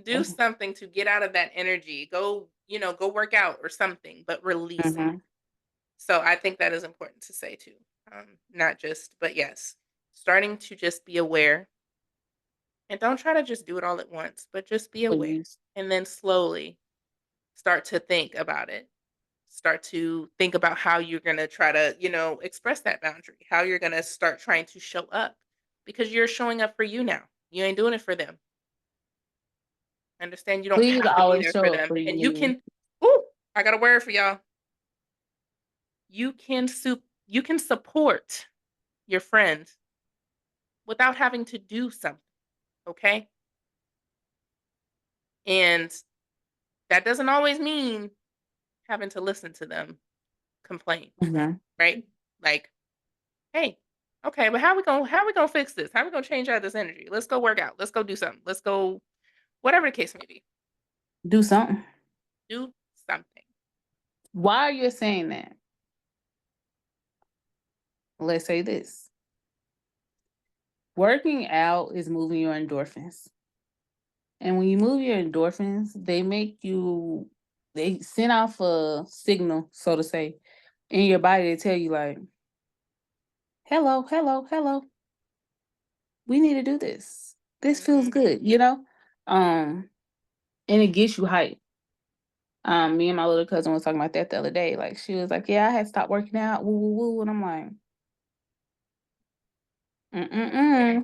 Speaker 1: Do something to get out of that energy. Go work out or something, but release it.
Speaker 2: Mhm.
Speaker 1: So I think that is important to say too. Not just, but yes, starting to just be aware and don't try to just do it all at once, but just be aware
Speaker 2: Please.
Speaker 1: and then slowly start to think about it. Start to think about how you're going to try to, express that boundary, how you're going to start trying to show up because you're showing up for you now. You ain't doing it for them. Understand you don't
Speaker 2: Please
Speaker 1: have to be
Speaker 2: always
Speaker 1: there for
Speaker 2: show up
Speaker 1: them.
Speaker 2: for
Speaker 1: And you
Speaker 2: you.
Speaker 1: can, ooh, I got a word for y'all. You can support your friend without having to do something, okay? And that doesn't always mean having to listen to them complain,
Speaker 2: Mhm.
Speaker 1: right? Like, hey, okay, but how we gonna fix this? How we gonna change out this energy? Let's go work out. Let's go do something. Let's go, whatever the case may be.
Speaker 2: Do something.
Speaker 1: Do something.
Speaker 2: Why are you saying that? Let's say this. Working out is moving your endorphins. And when you move your endorphins, they send off a signal, so to say, in your body to tell you, like, hello, hello, hello, we need to do this. This feels
Speaker 1: Mhm.
Speaker 2: good, you know? Um, and it gets you hyped. Me and my little cousin was talking about that the other day. Like, she was like, yeah, I had stopped working out, woo, woo, woo. And I'm like,
Speaker 1: Yeah.
Speaker 2: mm-mm-mm,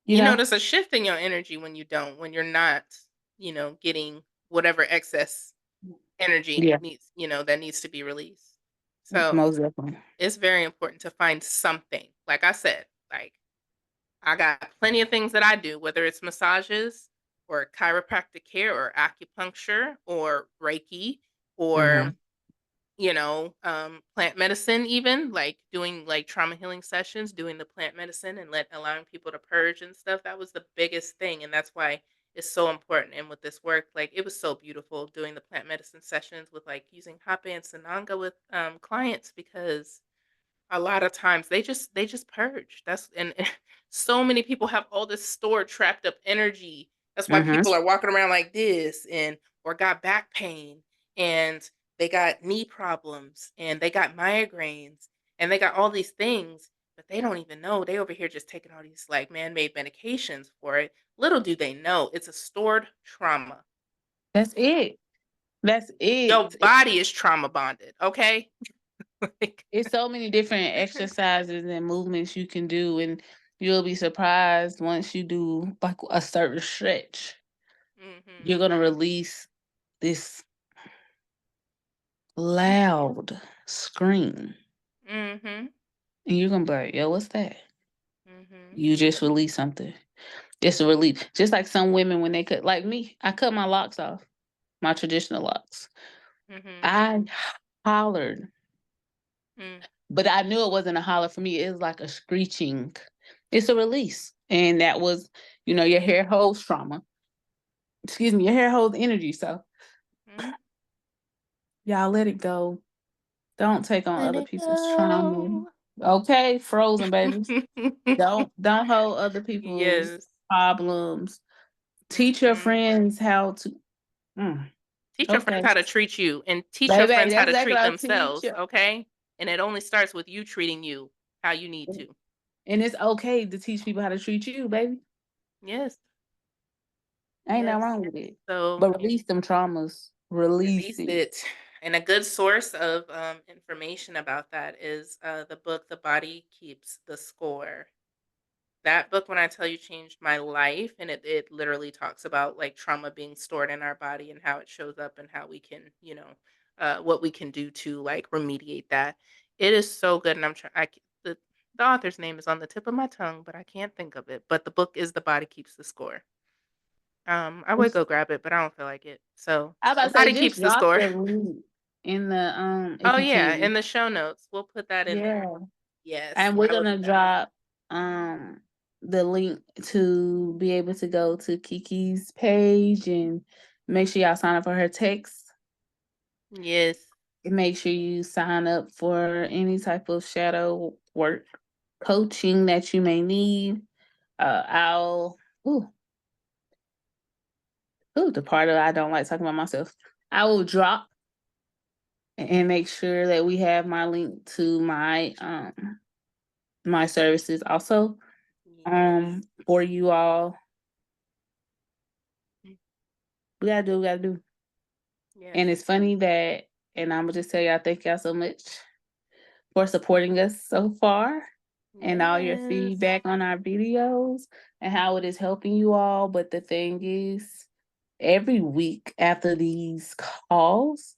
Speaker 2: you
Speaker 1: You
Speaker 2: know?
Speaker 1: notice a shift in your energy when you're not, getting whatever excess energy
Speaker 2: Yeah,
Speaker 1: that needs to be released. So,
Speaker 2: most definitely.
Speaker 1: it's very important to find something. Like I said, like I got plenty of things that I do, whether it's massages or chiropractic care or acupuncture or Reiki or
Speaker 2: Mm-hmm.
Speaker 1: plant medicine, even like doing like trauma healing sessions, doing the plant medicine and allowing people to purge and stuff. That was the biggest thing. And that's why it's so important. And with this work, like it was so beautiful doing the plant medicine sessions with like using Hape and Sananga with clients because a lot of times they just purge. That's and so many people have all this stored trapped up energy. That's why
Speaker 2: Mm-hmm.
Speaker 1: people are walking around like this and or got back pain and they got knee problems and they got migraines and they got all these things, but they don't even know. They over here just taking all these like man-made medications for it. Little do they know it's a stored trauma.
Speaker 2: That's it. That's
Speaker 1: Your
Speaker 2: it.
Speaker 1: body is trauma bonded, okay? Like
Speaker 2: It's so many different exercises and movements you can do, and you'll be surprised once you do like a certain stretch.
Speaker 1: mhm.
Speaker 2: You're gonna release this loud scream,
Speaker 1: Mhm.
Speaker 2: and you're gonna be like, "Yo, what's that?"
Speaker 1: Mhm.
Speaker 2: You just release something. It's a relief. Just like some women when they cut, like me, I cut my locks off, my traditional locks.
Speaker 1: Mhm.
Speaker 2: I hollered,
Speaker 1: Mm.
Speaker 2: but I knew it wasn't a holler for me. It was like a screeching. It's a release, and that was, your hair holds trauma. Excuse me, your hair holds energy. So
Speaker 1: Mhm.
Speaker 2: y'all let it go. Don't take on
Speaker 1: Let
Speaker 2: other
Speaker 1: it
Speaker 2: people's trauma.
Speaker 1: go.
Speaker 2: Okay, frozen babies. Don't hold other people's
Speaker 1: Yes.
Speaker 2: problems. Teach your
Speaker 1: Mhm.
Speaker 2: friends how to. Mm,
Speaker 1: Teach your friends
Speaker 2: okay,
Speaker 1: how to treat you and teach your
Speaker 2: baby,
Speaker 1: friends how
Speaker 2: that's
Speaker 1: to
Speaker 2: exactly
Speaker 1: treat
Speaker 2: what I teach
Speaker 1: themselves,
Speaker 2: you.
Speaker 1: okay? And it only starts with you treating you how you need to.
Speaker 2: And it's okay to teach people how to treat you, baby.
Speaker 1: Yes.
Speaker 2: Ain't nothing
Speaker 1: Yes.
Speaker 2: wrong with it.
Speaker 1: So,
Speaker 2: But release them traumas. Release
Speaker 1: release
Speaker 2: it.
Speaker 1: it. And a good source of information about that is the book The Body Keeps the Score. That book, when I tell you, changed my life, and it literally talks about, like, trauma being stored in our body and how it shows up and how we can, what we can do to, like, remediate that. It is so good, and I'm trying. The author's name is on the tip of my tongue, but I can't think of it, but the book is The Body Keeps the Score. I would go grab it, but I don't feel like it. So,
Speaker 2: I
Speaker 1: The
Speaker 2: about to say
Speaker 1: Body
Speaker 2: just
Speaker 1: Keeps the
Speaker 2: drop
Speaker 1: Score.
Speaker 2: the link in the if
Speaker 1: Oh,
Speaker 2: you
Speaker 1: yeah,
Speaker 2: can.
Speaker 1: in the show notes, we'll put that in there.
Speaker 2: Yeah.
Speaker 1: Yes,
Speaker 2: And we're
Speaker 1: I will
Speaker 2: gonna
Speaker 1: do that.
Speaker 2: drop the link to be able to go to Kiki's page and make sure y'all sign up for her text.
Speaker 1: Yes.
Speaker 2: And make sure you sign up for any type of shadow work coaching that you may need. I'll ooh, the part of I don't like talking about myself. I will drop and make sure that we have my link to my services also
Speaker 1: Yes.
Speaker 2: for you all.
Speaker 1: Mm.
Speaker 2: We gotta do what we gotta do.
Speaker 1: Yes.
Speaker 2: And it's funny that, and I'm gonna just tell y'all, thank y'all so much for supporting us so far and all your
Speaker 1: Yes.
Speaker 2: feedback on our videos and how it is helping you all. But the thing is, every week after these calls,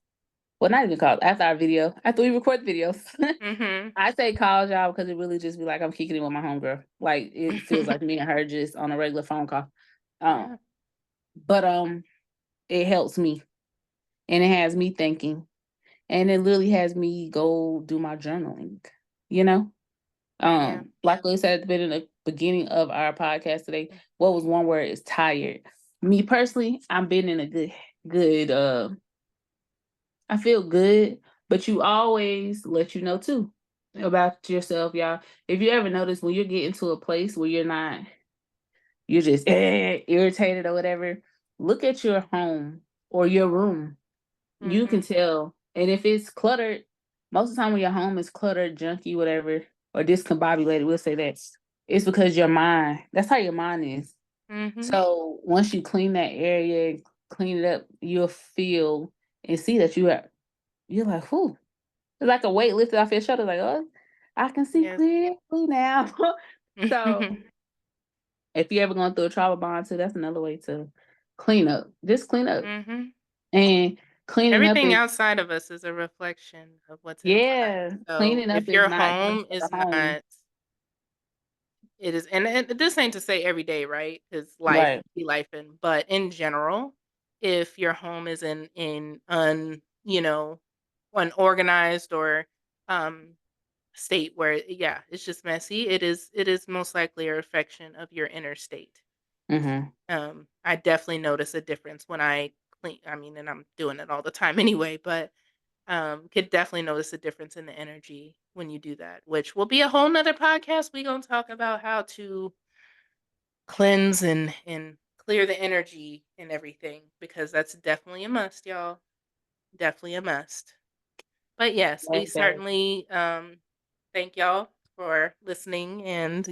Speaker 2: well, not even calls, after our video, after we record videos,
Speaker 1: Mhm.
Speaker 2: I say calls, y'all, because it really just be like I'm kicking it with my homegirl. Like it feels like me and her just on a regular phone call. Um,
Speaker 1: Yeah.
Speaker 2: but it helps me and it has me thinking and it literally has me go do my journaling, you know?
Speaker 1: Yeah.
Speaker 2: Like we said at the beginning of our podcast today, what was one word is tired. Me personally, I'm been in a good I feel good, but you always let you know too. about yourself, y'all. If you ever notice when you're getting to a place where you're just irritated or whatever, look at your home or your room. You can
Speaker 1: Mhm.
Speaker 2: tell. And if it's cluttered, most of the time when your home is cluttered, junky, whatever, or discombobulated, we'll say that it's because your mind, that's how your mind is.
Speaker 1: Mhm.
Speaker 2: So once you clean that area, clean it up, you'll feel and see that you're like, whew. It's like a weight lifted off your shoulder, like, oh, I can see
Speaker 1: Yes.
Speaker 2: clearly now. So if you're ever going through a trauma bond too, that's another way to clean up. Just clean up.
Speaker 1: Mhm.
Speaker 2: And cleaning up
Speaker 1: Everything
Speaker 2: is,
Speaker 1: outside of us is a reflection of what's inside.
Speaker 2: yeah,
Speaker 1: So
Speaker 2: cleaning up
Speaker 1: if
Speaker 2: is
Speaker 1: your
Speaker 2: not just
Speaker 1: home
Speaker 2: for the
Speaker 1: is
Speaker 2: home.
Speaker 1: not, it is, and this ain't to say every day, right? Because life
Speaker 2: Right.
Speaker 1: be lifing, but in general, if your home is in unorganized or um state where, yeah, it's just messy, it is most likely a reflection of your inner state.
Speaker 2: Mhm.
Speaker 1: I definitely notice a difference when I clean. I mean, and I'm doing it all the time anyway, but could definitely notice a difference in the energy when you do that, which will be a whole nother podcast. We gonna talk about how to cleanse and clear the energy and everything, because that's definitely a must, y'all. Definitely a must. But yes, we
Speaker 2: Okay.
Speaker 1: certainly thank y'all for listening, and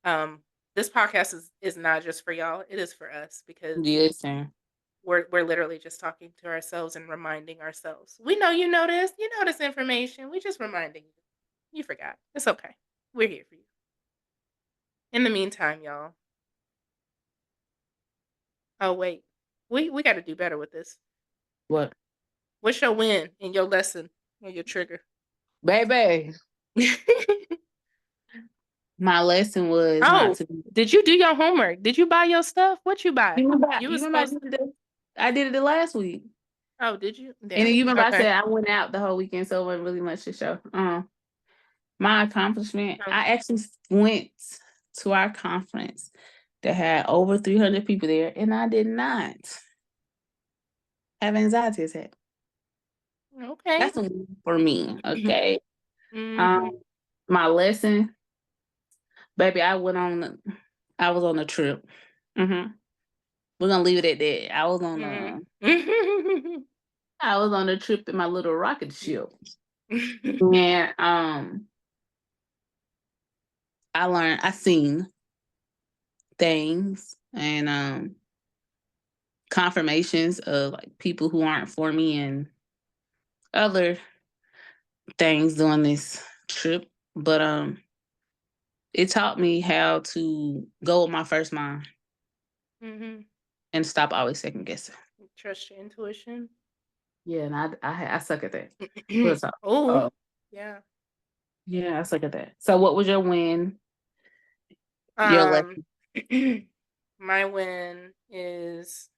Speaker 1: um this podcast is not just for y'all, it is for us, because
Speaker 2: Listen.
Speaker 1: we're literally just talking to ourselves and reminding ourselves. We know you know this information. We just reminding you. You forgot. It's okay. We're here for you. In the meantime, y'all. Oh wait. We gotta do better with this.
Speaker 2: What?
Speaker 1: What's your win in your lesson or your trigger?
Speaker 2: Baby, my lesson was not
Speaker 1: Oh,
Speaker 2: to
Speaker 1: did you do your homework? Did you buy your stuff? What you buy? You
Speaker 2: you
Speaker 1: was
Speaker 2: remember
Speaker 1: supposed to.
Speaker 2: I did it the last week.
Speaker 1: Oh, did you?
Speaker 2: And then
Speaker 1: Damn.
Speaker 2: you remember I
Speaker 1: Okay.
Speaker 2: said I went out the whole weekend, so it wasn't really much to show. My accomplishment,
Speaker 1: Oh,
Speaker 2: I actually went to our conference that had over 300 people there, and I did not have anxiety attack.
Speaker 1: okay.
Speaker 2: That's a win for me, okay?
Speaker 1: Mm-hmm.
Speaker 2: Um, my lesson, baby, I was on a trip. Mhm. We're gonna leave it at that.
Speaker 1: Mm-hmm.
Speaker 2: I was on a trip in my little rocket ship. And I seen things and confirmations of like people who aren't for me and other things during this trip. But it taught me how to go with my first mind
Speaker 1: Mm-hmm.
Speaker 2: and stop always second guessing.
Speaker 1: Trust your intuition.
Speaker 2: Yeah, and I suck at that. Real talk.
Speaker 1: Oh,
Speaker 2: Oh,
Speaker 1: yeah.
Speaker 2: yeah, I suck at that. So what was your win? Your
Speaker 1: Um,
Speaker 2: lesson?
Speaker 1: my win is,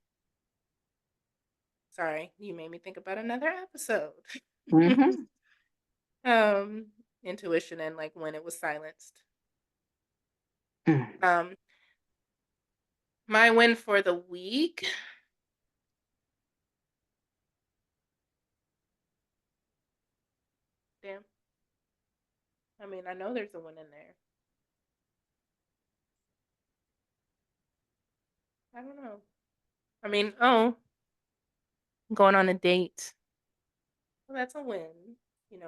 Speaker 1: sorry, you made me think about another episode.
Speaker 2: Mm-hmm.
Speaker 1: um, Intuition and like when it was silenced.
Speaker 2: Mm.
Speaker 1: Um, my win for the week. Damn. I mean, I know there's a win in there. I don't know. I mean, oh, going on a date. Well, that's a win.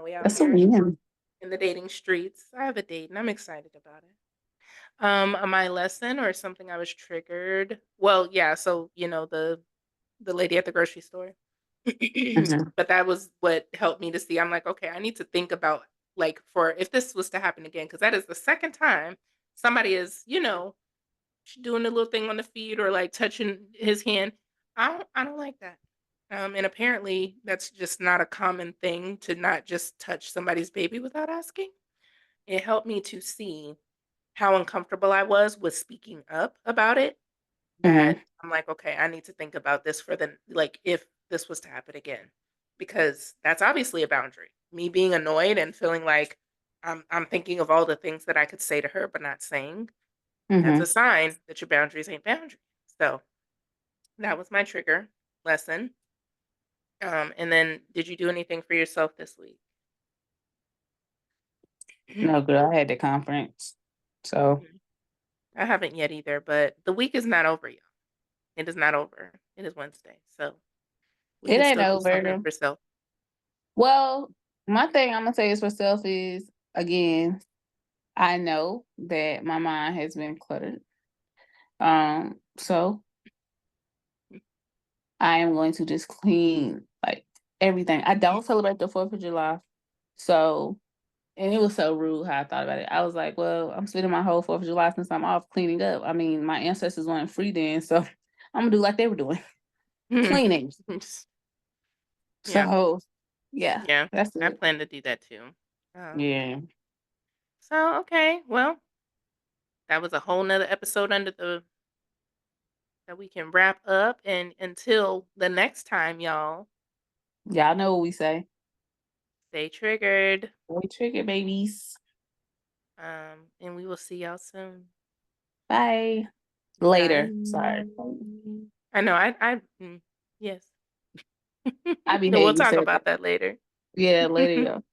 Speaker 1: We out
Speaker 2: That's a
Speaker 1: here
Speaker 2: win.
Speaker 1: in the dating streets. I have a date and I'm excited about it. My lesson or something I was triggered. Well, yeah, so the lady at the grocery store.
Speaker 2: Mhm.
Speaker 1: But that was what helped me to see. I'm like, okay, I need to think about, like, for if this was to happen again, because that is the second time somebody is, doing a little thing on the feet or like touching his hand. I don't like that. And apparently that's just not a common thing to not just touch somebody's baby without asking. It helped me to see how uncomfortable I was with speaking up about it, that
Speaker 2: Mhm.
Speaker 1: I'm like, "Okay, I need to think about this for the like, if this was to happen again." Because that's obviously a boundary. Me being annoyed and feeling like I'm thinking of all the things that I could say to her but not saying, that's a
Speaker 2: Mhm.
Speaker 1: sign that your boundaries ain't boundaries. So, that was my trigger lesson. And then did you do anything for yourself this week?
Speaker 2: No, girl, I had the conference. So
Speaker 1: Mhm. I haven't yet either, but the week is not over, y'all. It is not over. It is Wednesday, so we
Speaker 2: it
Speaker 1: can
Speaker 2: ain't
Speaker 1: still do something
Speaker 2: over.
Speaker 1: for self.
Speaker 2: Well, my thing I'm gonna say is for self is again, I know that my mind has been cluttered. So I am going to just clean like everything. I don't celebrate the 4th of July. So and it was so rude how I thought about it. I was like, well, I'm spending my whole 4th of July since I'm off cleaning up. I mean, my ancestors weren't free then, so I'm gonna do like they were doing. Cleaning.
Speaker 1: Yeah,
Speaker 2: So yeah,
Speaker 1: yeah.
Speaker 2: that's
Speaker 1: I
Speaker 2: it.
Speaker 1: plan to do that too. Um,
Speaker 2: Yeah.
Speaker 1: so okay, well, that was a whole nother episode under the that we can wrap up. And until the next time, y'all,
Speaker 2: Y'all know what we say.
Speaker 1: stay triggered.
Speaker 2: We trigger babies.
Speaker 1: And we will see y'all soon.
Speaker 2: Bye.
Speaker 1: Bye.
Speaker 2: Later. Sorry.
Speaker 1: I know. Yes.
Speaker 2: I be
Speaker 1: We'll
Speaker 2: hating you
Speaker 1: talk
Speaker 2: said that.
Speaker 1: about that later.
Speaker 2: Yeah, later, y'all.